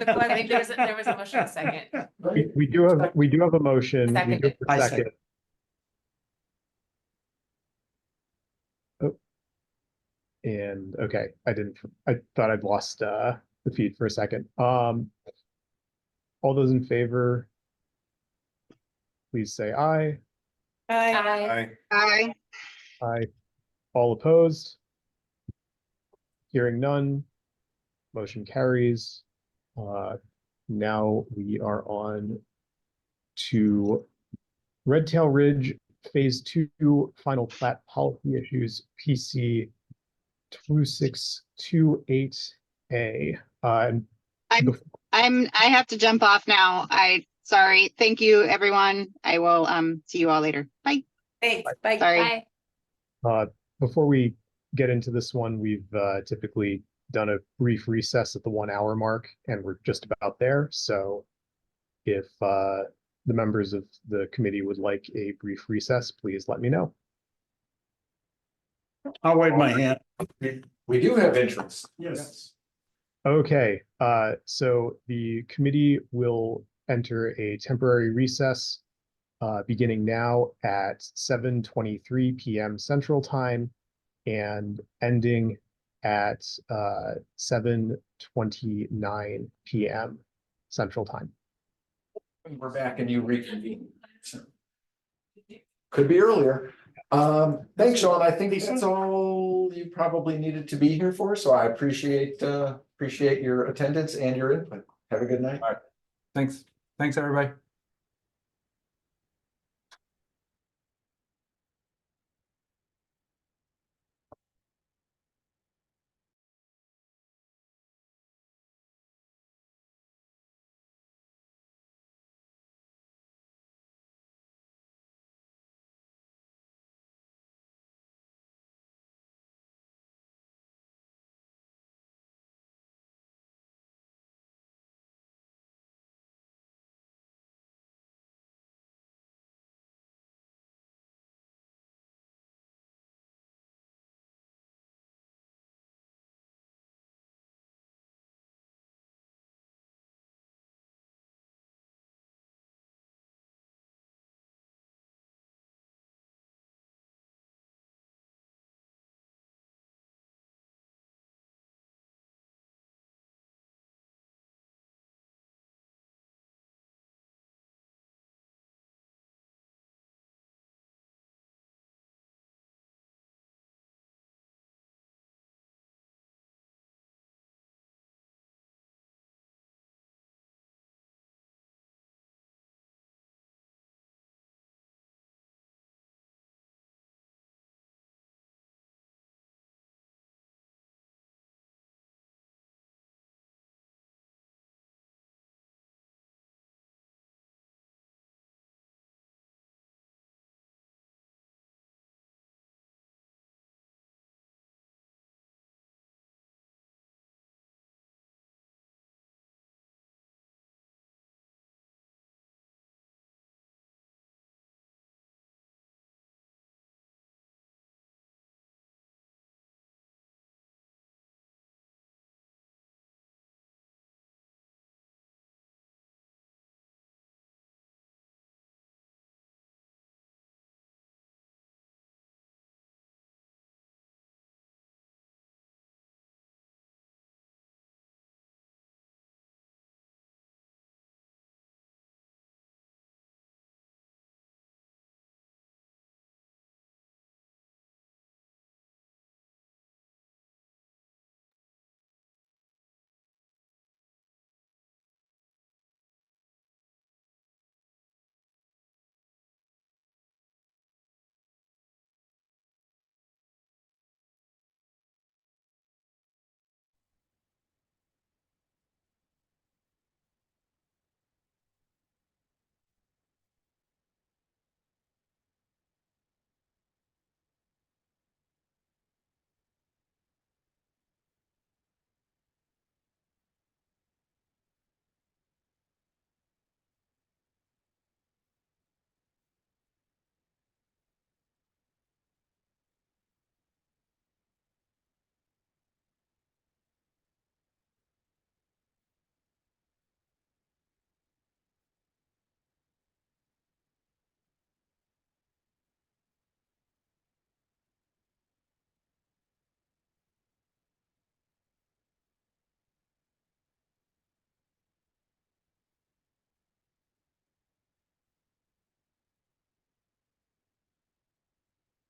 question? I think there was a motion a second. We do have a motion. We do have a I second. Oh. And okay, I thought I'd lost the feed for a second. All those in favor, please say aye. Aye. Aye. Aye. All opposed? Hearing none. Motion carries. Now we are on to Red Tail Ridge Phase 2 Final Plat Policy Issues, PC 2628A. And I have to jump off now. Sorry. Thank you, everyone. I will see you all later. Bye. Thanks, bye. Sorry. Bye. before we get into this one, we've typically done a brief recess at the 1 hour mark, and we're just about there. So if the members of the committee would like a brief recess, please let me know. I'll wave my hand. We do have interest. Yes. Okay, so the committee will enter a temporary recess beginning now at 7:23 p.m. Central Time and ending at 7:29 p.m. Central Time. We're back and you reconvene. So, could be earlier. Thanks, Sean. I think that's all you probably needed to be here for. So I appreciate your attendance and your input. Have a good night. Thanks, everybody.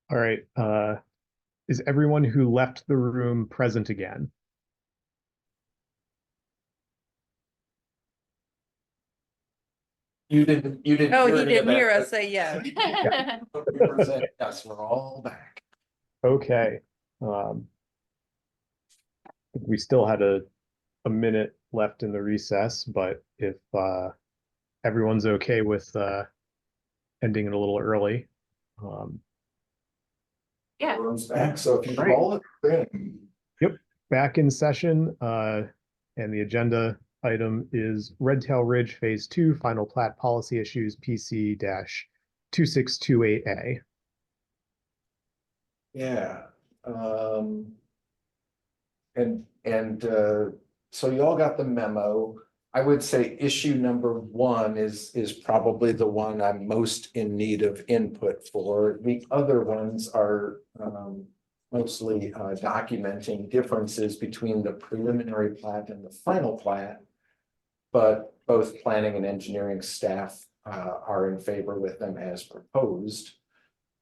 All right, is everyone who left the room present again? You didn't. Oh, hear he any of didn't hear that, us say yes. but 100%, yes, we're all back. Okay. We still had a minute left in the recess, but if everyone's okay with ending it a little early. Yeah, Everyone's back, so if you Right. call it in. Back in session, and the agenda item is Red Tail Ridge Phase 2 Final Plat Policy Issues PC-2628A. Yeah. So you all got the memo. I would say issue number one is probably the one I'm most in need of input for. The other ones are mostly documenting differences between the preliminary plat and the final plat. But both planning and engineering staff are in favor with them as proposed.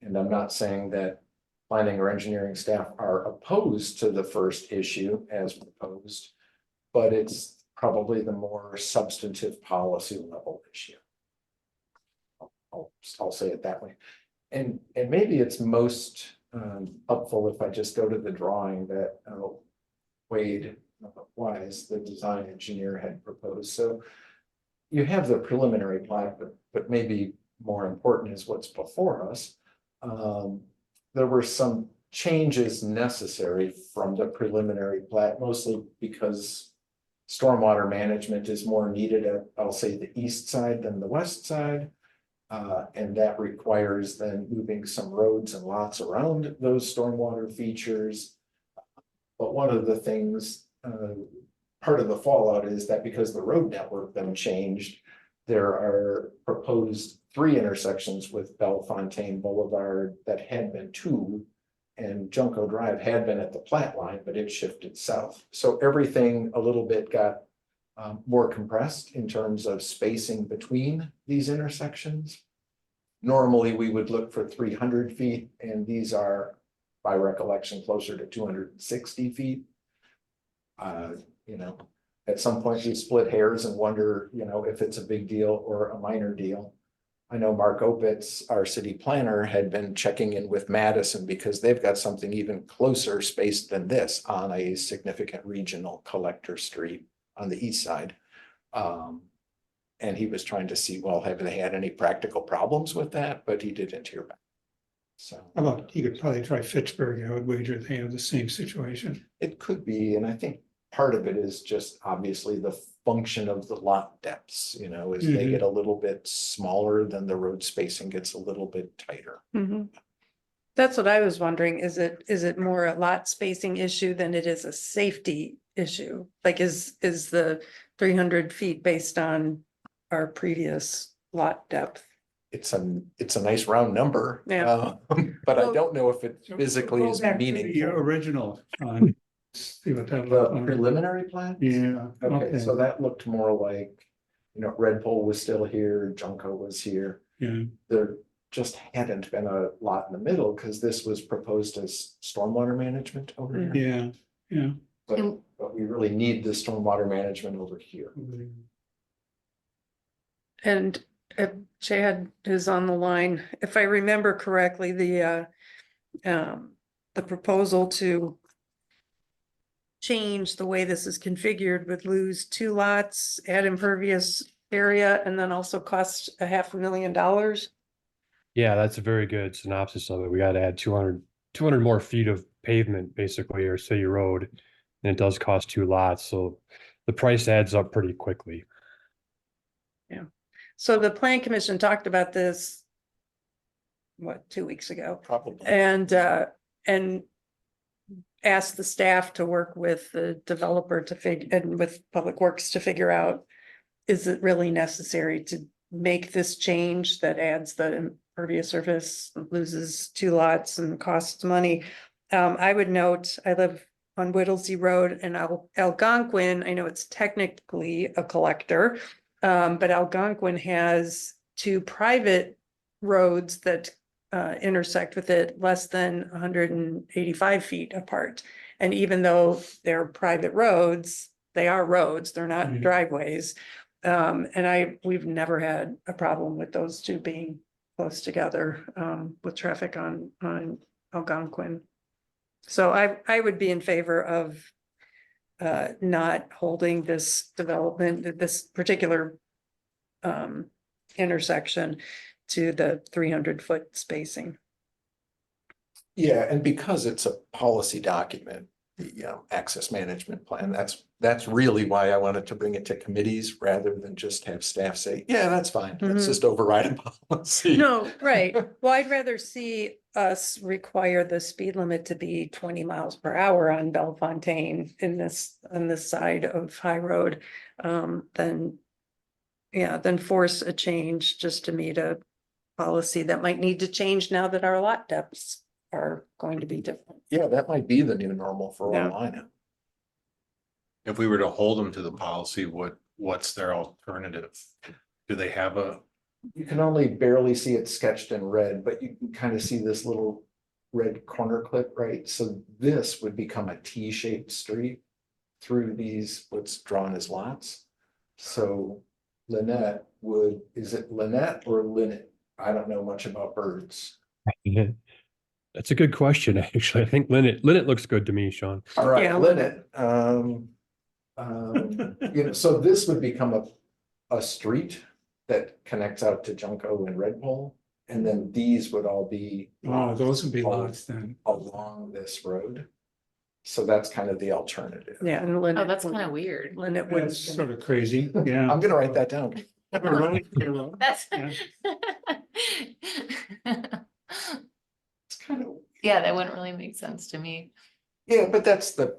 And I'm not saying that planning or engineering staff are opposed to the first issue as proposed, but it's probably the more substantive policy level issue. I'll say it that way. And maybe it's most helpful if I just go to the drawing that Wade Wise, the design engineer, had proposed. So you have the preliminary plat, but maybe more important is what's before us. There were some changes necessary from the preliminary plat, mostly because stormwater management is more needed at, I'll say, the east side than the west side. And that requires then moving some roads and lots around those stormwater features. But one of the things, part of the fallout is that because the road network then changed, there are proposed 3 intersections with Bellefontaine Boulevard that had been 2, and Junco Drive had been at the plat line, but it shifted south. So everything a little bit got more compressed in terms of spacing between these intersections. Normally, we would look for 300 feet, and these are, by recollection, closer to 260 feet. You know, at some point we split hairs and wonder, you know, if it's a big deal or a minor deal. I know Mark Opitz, our city planner, had been checking in with Madison because they've got something even closer spaced than this on a significant regional collector street on the east side. And he was trying to see, well, have they had any practical problems with that? But he didn't hear back. So How about, you could probably try Fitchburg, I would wager they have the same situation. it could be, and I think part of it is just obviously the function of the lot depths, you know, as they Mhm. get a little bit smaller, then the road spacing gets a little bit tighter. Mhm. That's what I was wondering. Is it more a lot spacing issue than it is a safety issue? Like is the 300 feet based on our previous lot depth? It's a nice round number. Yeah. But I Well- don't know if it physically Go is back to the meaningful. original, see what that The looked like. preliminary plan? Yeah, Okay, so that looked more like, you know, Red Pole was still here, Junco was here. yeah, There just hadn't been a lot in the middle because this was proposed as stormwater management over here. yeah, yeah. But we really need the stormwater management over here. And if Chad is on the line, if I remember correctly, the proposal to change the way this is configured would lose 2 lots, add impervious area, and then also cost $500,000. Yeah, that's a very good synopsis of it. We got to add 200 more feet of pavement, basically, or city road. And it does cost 2 lots, so the price adds up pretty quickly. So the plan commission talked about this, what, 2 weeks ago? Probably. And asked the staff to work with the developer and with Public Works to figure out, is it really necessary to make this change that adds the impervious surface, loses 2 lots and costs money? I would note, I live on Whittlesey Road and Algonquin, I know it's technically a collector, but Algonquin has 2 private roads that intersect with it less than 185 feet apart. And even though they're private roads, they are roads, they're not Mhm. driveways. And we've never had a problem with those two being close together, with traffic on Algonquin. So I would be in favor of not holding this development, this particular intersection to the 300-foot spacing. Yeah, and because it's a policy document, the access management plan, that's really why I wanted to bring it to committees rather than just have staff say, yeah, that's fine. Let's Mhm. just override a policy. No, right. Well, I'd rather see us require the speed limit to be 20 miles per hour on Bellefontaine on this side of High Road, than force a change just to meet a policy that might need to change now that our lot depths are going to be different. Yeah, that might be the new normal for Yeah. all I know. If we were to hold them to the policy, what's their alternative? Do they have a, You can only barely see it sketched in red, but you can kind of see this little red corner clip, right? So this would become a T-shaped street through these, what's drawn as lots. So Lynette is it Lynette or Linnet? I don't know much about birds. That's a good question, actually. I think Linnet looks good to me, Sean. All right, Yeah. Linnet. So this would become a street that connects out to Junco and Red Pole. And then these would all be. Oh, those would be all lots then. Along this road. So that's kind of the alternative. Yeah, and Oh, that's kind of weird. Lynette would. That's sort of crazy, yeah. I'm gonna write that down. That's. Yeah. It's kind of, Yeah, that wouldn't really make sense to me. yeah, but that's the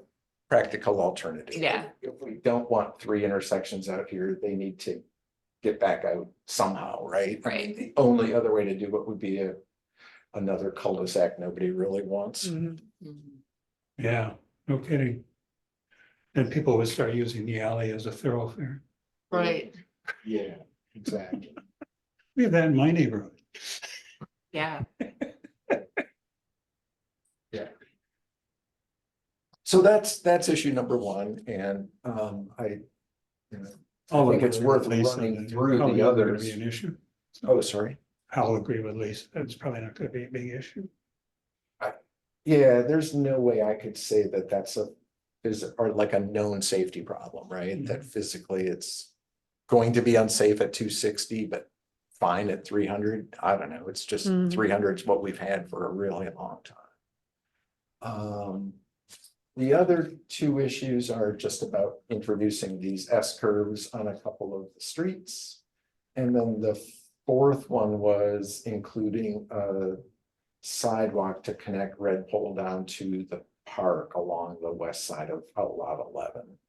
practical alternative. Yeah. If we don't want 3 intersections out here, they need to get back out somehow, right? I mean, Right. the only other way to do it would be another cul-de-sac nobody really wants. Mhm. Yeah, no kidding. Then people would start using the alley as a thoroughfare. Right, Yeah, exactly. We have that in my neighborhood. yeah. So that's issue number 1, and I. you know, I'll think it's agree with worth Lisa running that through the probably not gonna others. Be an issue. Oh, sorry. I'll agree with Lisa. That's probably not gonna be a big issue. Yeah, there's no way I could say that that's or like a known safety problem, right? That physically it's going to be unsafe at 260, but fine at 300. I don't know. It's just Mhm. 300 is what we've had for a really long time. The other 2 issues are just about introducing these S curves on a couple of the streets. And then the 4th one was including a sidewalk to connect Red Pole down to the park along the west side of Lot 11.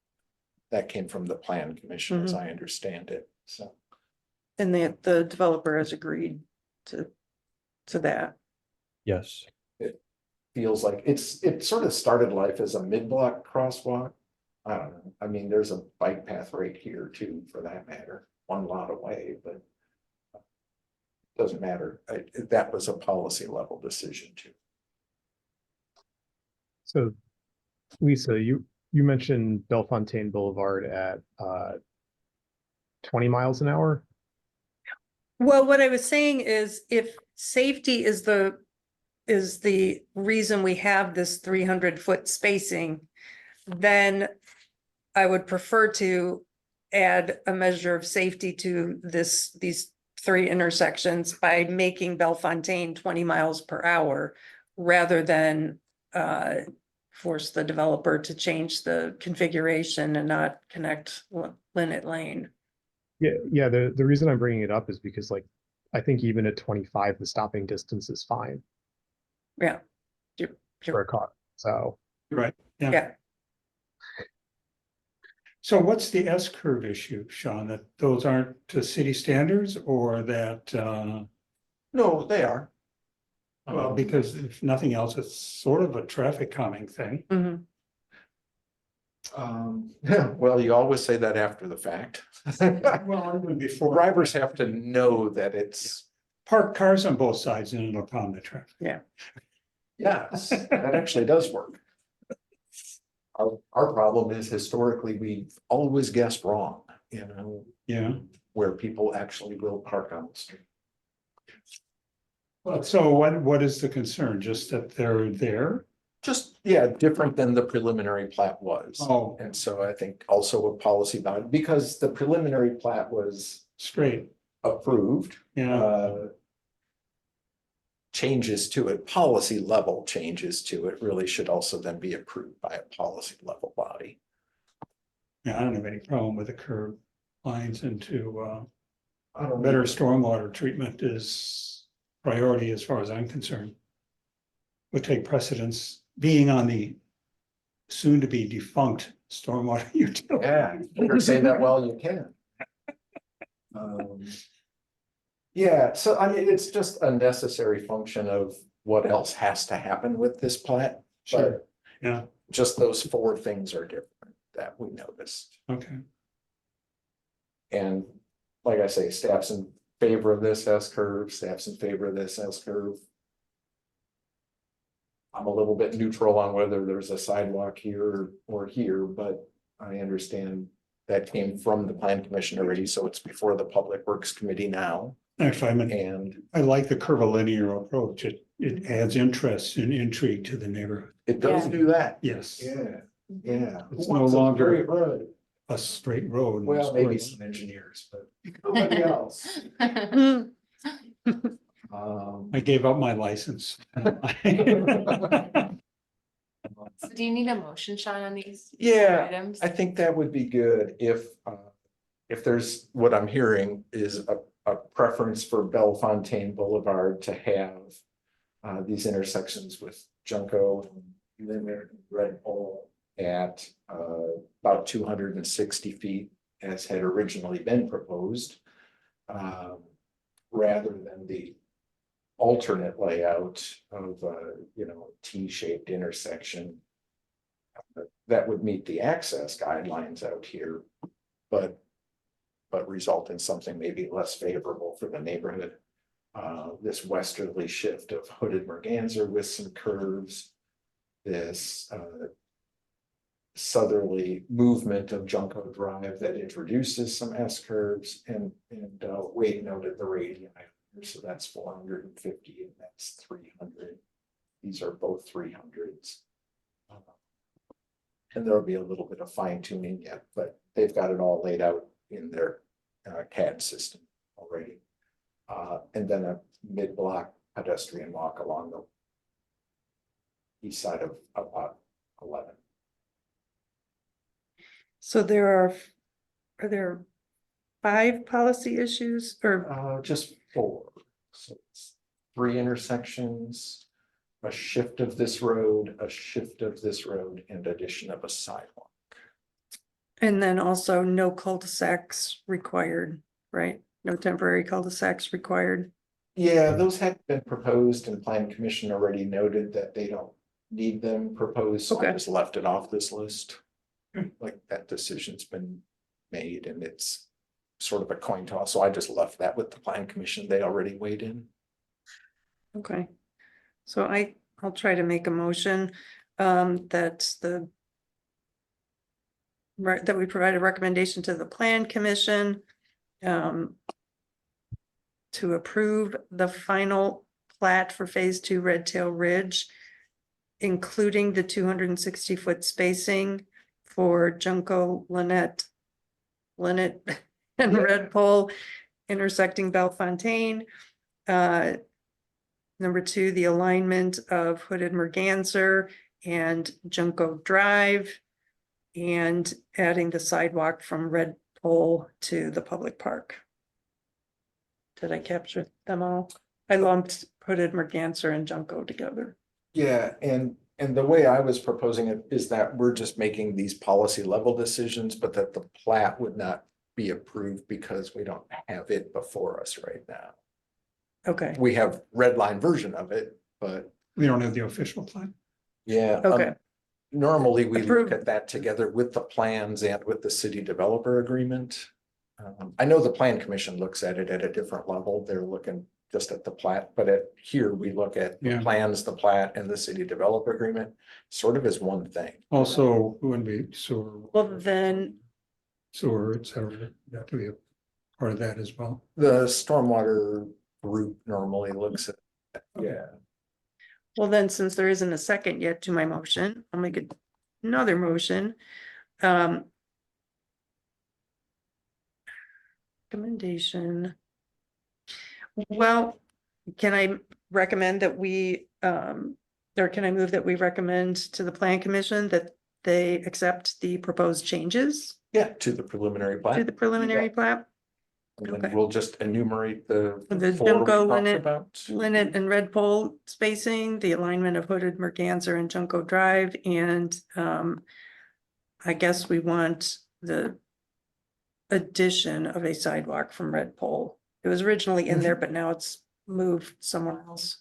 That came from the plan commission, as I understand it, so. And the developer has agreed to that. Yes. Feels like it sort of started life as a mid-block crosswalk. I don't know, I mean, there's a bike path right here too, for that matter, 1 lot away, but. Doesn't matter, that was a policy level decision too. So, Lisa, you mentioned Bellefontaine Boulevard at 20 miles an hour. Well, what I was saying is if safety is the reason we have this 300-foot spacing, then I would prefer to add a measure of safety to these 3 intersections by making Bellefontaine 20 miles per hour rather than force the developer to change the configuration and not connect Linnet Lane. Yeah. The reason I'm bringing it up is because, like, I think even at 25, the stopping distance is fine Yeah. for a car. So Right, yeah. Yeah. So what's the S curve issue, Sean? That those aren't to city standards or that, No, they are. well, because if nothing else, it's sort of a traffic calming thing. Mhm. Well, you always say that after the fact. Well, even before. Drivers have to know that it's park cars on both sides and it'll calm the traffic. Yes, that actually does work. Our problem is historically, we've always guessed wrong, you know, Yeah. where people actually will park on the street. Well, so what is the concern? Just that they're there? Just, yeah, different than the preliminary plat was. Oh, And so I think also a policy about it, because the preliminary plat was straight. approved. Yeah. Changes to it, policy level changes to it really should also then be approved by a policy level body. Yeah, I don't have any problem with the curb lines into, I don't better know. stormwater treatment is priority as far as I'm concerned. Would take precedence being on the soon to be defunct stormwater utility. Yeah, you better say that while you can. Yeah, so I mean, it's just a necessary function of what else has to happen with this plat. Sure. But Yeah, just those four things are different that we noticed. okay. And like I say, staff's in favor of this S curve, staff's in favor of this S curve. I'm a little bit neutral on whether there's a sidewalk here or here, but I understand that came from the plan commission already, so it's before the Public Works Committee now. Actually, And I like the curvilinear approach. It adds interest and intrigue to the neighborhood. it does Yeah. do that. Yes, Yeah, yeah. It's Who no wants a longer- straight road? a straight road. Well, maybe some engineers, but nobody else. Mm, I gave up my license. So do you need a motion, Sean, on these? Yeah, Items? I think that would be good if there's, what I'm hearing is a preference for Bellefontaine Boulevard to have these intersections with Junco and then Red Pole at about 260 feet as had originally been proposed. Rather than the alternate layout of T-shaped intersection. That would meet the access guidelines out here, but result in something maybe less favorable for the neighborhood. This westerly shift of hooded merganser with some curves, this southerly movement of Junco Drive that introduces some S curves, and Wade noted the radii, so that's 450 and that's 300. These are both 300s. And there'll be a little bit of fine tuning yet, but they've got it all laid out in their CAD system already. And then a mid-block pedestrian walk along the east side of about 11. So are there 5 policy issues or, Just 4. So it's 3 intersections, a shift of this road, a shift of this road, and addition of a sidewalk. and then also no cul-de-sacs required, right? No temporary cul-de-sacs required. Yeah, those had been proposed and plan commission already noted that they don't need them proposed, so I Okay. just left it off this list. Like that decision's been made and it's sort of a coin toss, so I just left that with the plan commission. They already weighed in. Okay. So I'll try to make a motion that that we provide a recommendation to the plan commission to approve the final plat for phase 2 Red Tail Ridge, including the 260-foot spacing for Junco, Lynette and Red Pole intersecting Bellefontaine. Number 2, the alignment of hooded merganser and Junco Drive, and adding the sidewalk from Red Pole to the public park. Did I capture them all? I lumped hooded merganser and Junco together. Yeah, and the way I was proposing it is that we're just making these policy level decisions, but that the plat would not be approved because we don't have it before us right now. Okay, We have red line version of it, but We don't have the official plan. yeah. okay, Normally, we look Approved. at that together with the plans and with the city developer agreement. I know the plan commission looks at it at a different level. They're looking just at the plat, but here we look at the Yeah. plans, the plat and the city develop agreement sort of as one thing. Also, when we sewer. Well, then, Sewer, et cetera, that could be a part of that as well. The stormwater group normally looks at, yeah. well, then, since there isn't a second yet to my motion, I'll make another motion. Recommendation. Well, can I recommend that or can I move that we recommend to the plan commission that they accept the proposed changes Yeah, to the preliminary plat. to the preliminary plat? And then okay. we'll just enumerate the The four we Junko talked Linnet- about. Linnet and red pole spacing, the alignment of hooded merganser and Junko Drive, and I guess we want the addition of a sidewalk from red pole. It was originally in there, but now it's moved somewhere else,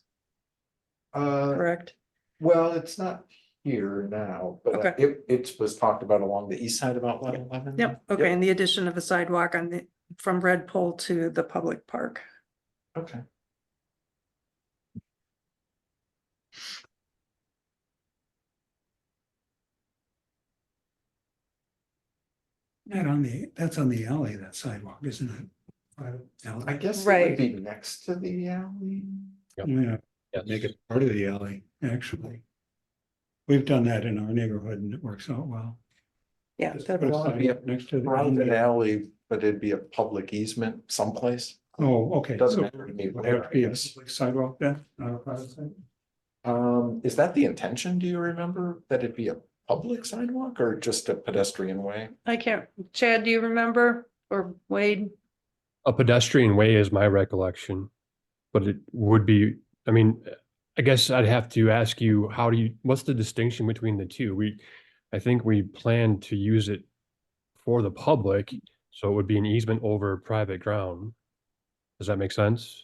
correct? Well, it's not here now, but Okay. it was talked about along the east side of Outlet 11. Yep, okay, and the addition of a sidewalk from red pole to the public park. Okay. That's on the alley, that sidewalk, isn't it? Alley. I guess it Right. would be next to the alley. Yeah, make it part of the alley, actually. We've done that in our neighborhood and it works out well. Yeah, Just that put a would sign be up next to Private the. alley, but it'd be a public easement someplace. Oh, okay. Doesn't So matter to me would where, have to be I a guess. public sidewalk then, not a private sidewalk? Is that the intention? Do you remember that it'd be a public sidewalk or just a pedestrian way? I can't, Chad, do you remember, or Wade? A pedestrian way is my recollection, but it would be, I mean, I guess I'd have to ask you, what's the distinction between the two? I think we plan to use it for the public, so it would be an easement over private ground. Does that make sense?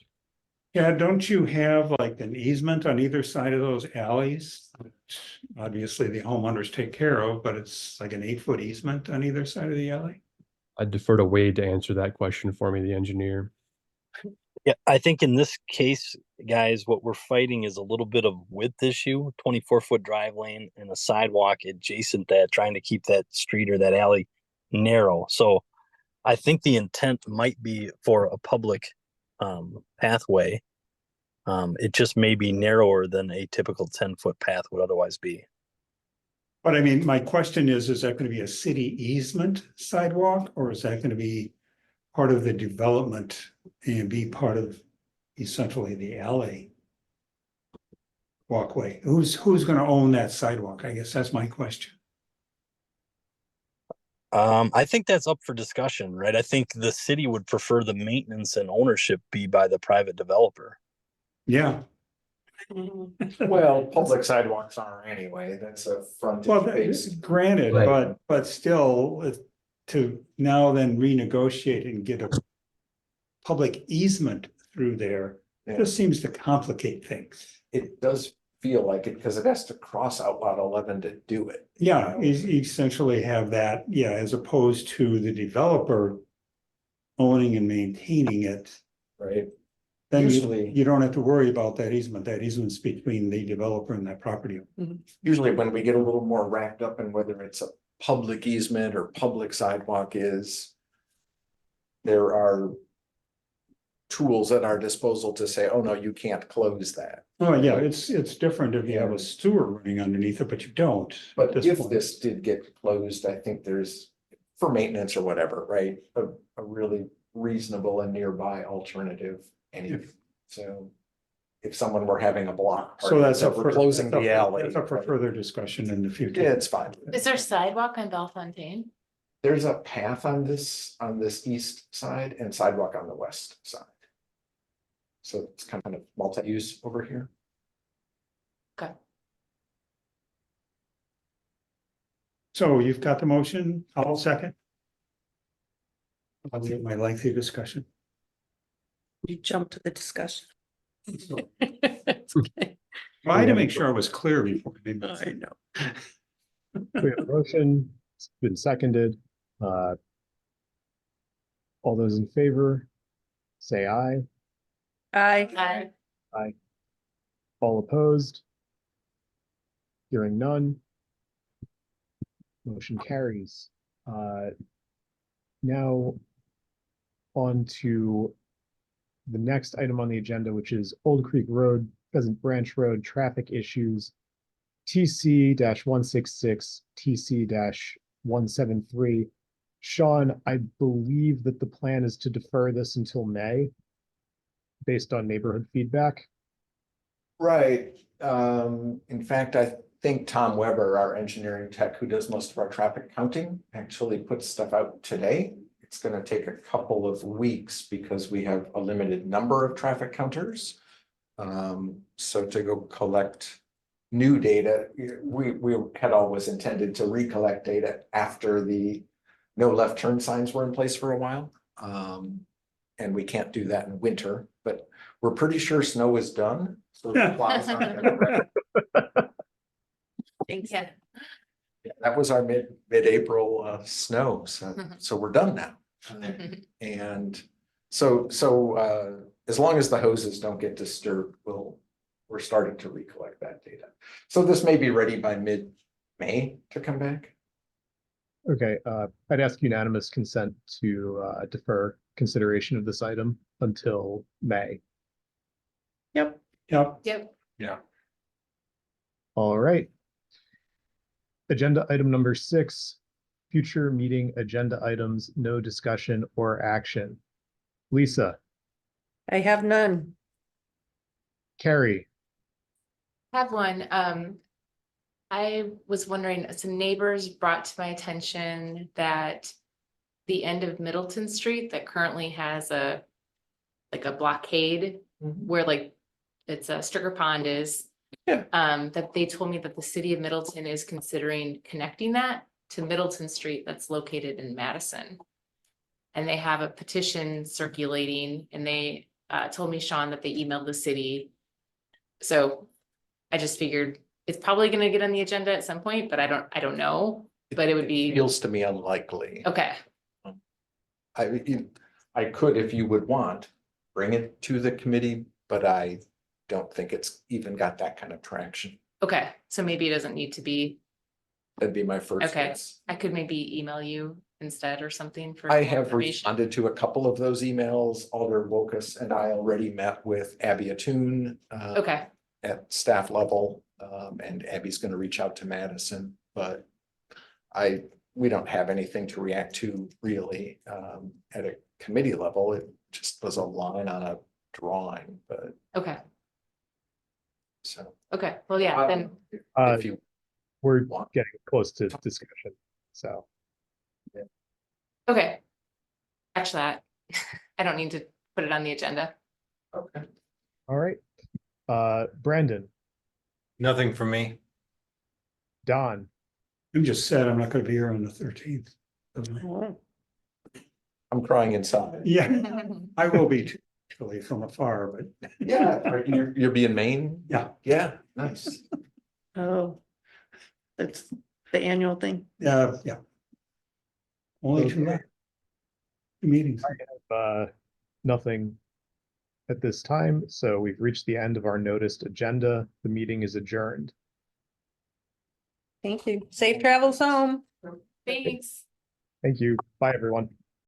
Yeah, don't you have like an easement on either side of those alleys? Which obviously, the homeowners take care of, but it's like an 8-foot easement on either side of the alley. I'd defer to Wade to answer that question for me, the engineer. Yeah, I think in this case, guys, what we're fighting is a little bit of width issue, 24-foot drive lane and a sidewalk adjacent that, trying to keep that street or that alley narrow. So I think the intent might be for a public pathway. It just may be narrower than a typical 10-foot path would otherwise be. But I mean, my question is that going to be a city easement sidewalk, or is that going to be part of the development and be part of essentially the alley walkway? Who's going to own that sidewalk? I guess that's my question. I think that's up for discussion, right? I think the city would prefer the maintenance and ownership be by the private developer. Yeah, Well, public sidewalks are anyway. That's a frontage well, base. granted, Right. but still, to now then renegotiate and get a public easement through there, Yeah. just seems to complicate things. It does feel like it because it has to cross Outlet 11 to do it. Yeah, essentially have that, yeah, as opposed to the developer owning and maintaining it. Right. Then Usually- you don't have to worry about that easement. That easement's between the developer and that property. Usually when we get a little more wrapped up in whether it's a public easement or public sidewalk is. There are. Tools at our disposal to say, oh no, you can't close that. Oh, yeah, it's different if you have a sewer running underneath it, but you don't. at But this if point. this did get closed, I think there's. For maintenance or whatever, right, a really reasonable and nearby alternative anyway, so. If someone were having a block. So party, that's so up we're for. closing that's up the for- alley. That's up for right? further discussion in the future. Yeah, it's fine. Is there sidewalk on Bellefontaine? There's a path on this east side and sidewalk on the west side. So it's kind of multi-use over here. Okay. So you've got the motion, I'll second. I'll leave my lengthy discussion. You jumped to the discussion. So, It's okay. I had to make sure I was clear before. I made I know. We have a motion, it's been seconded. All those in favor, say aye. Aye. Aye. All opposed? Hearing none. Motion carries. Now on to the next item on the agenda, which is Old Creek Road, Pheasant Branch Road, traffic issues. TC-166, TC-173. Sean, I believe that the plan is to defer this until May based on neighborhood feedback. Right. In fact, I think Tom Weber, our engineering tech who does most of our traffic counting, actually puts stuff out today. It's going to take a couple of weeks because we have a limited number of traffic counters. So to go collect new data, we had always intended to recollect data after the no left turn signs were in place for a while. And we can't do that in winter, but we're pretty sure snow is done. So the plows aren't gonna wreck. Thank you. Yeah, that was our mid-April snow, so we're done now. And so as long as the hoses don't get disturbed, we're starting to recollect that data. So this may be ready by mid-May to come back. Okay, I'd ask unanimous consent to defer consideration of this item until May. Yep. Yep. Yep. Yeah. All right. Agenda item number 6, future meeting agenda items, no discussion or action. Lisa, I have none. Carrie, Have one. I was wondering, some neighbors brought to my attention that the end of Middleton Street that currently has like a blockade where like it's a Stricker Pond is. Yeah. That they told me that the city of Middleton is considering connecting that to Middleton Street that's located in Madison. And they have a petition circulating and they told me, Sean, that they emailed the city. So I just figured it's probably gonna get on the agenda at some point, but I don't know, but it would be, Feels to me unlikely. okay, I could, if you would want, bring it to the committee, but I don't think it's even got that kind of traction. okay, so maybe it doesn't need to be, That'd be my first okay, guess. I could maybe email you instead or something for. I more have information. responded to a couple of those emails. Alder Wokus and I already met with Abby Attoon. Okay, At staff level, and Abby's gonna reach out to Madison, but we don't have anything to react to really, at a committee level. It just was a line on a drawing, but okay, so. okay, well, yeah, then, If you we're want. getting close to discussion, so. okay. Catch that. I don't need to put it on the agenda. Okay. All right. Brandon, Nothing from me. Don, I'm just sad I'm not gonna be here on the 13th. Oh, I'm crying inside. Yeah, I will be too, actually from afar, but Yeah, you're being Maine? yeah, Yeah, nice. Oh, that's the annual thing. yeah. Only two Okay. meetings. nothing at this time, so we've reached the end of our noticed agenda. The meeting is adjourned. Thank you. Safe travels home. Thanks. Thank you. Bye, everyone.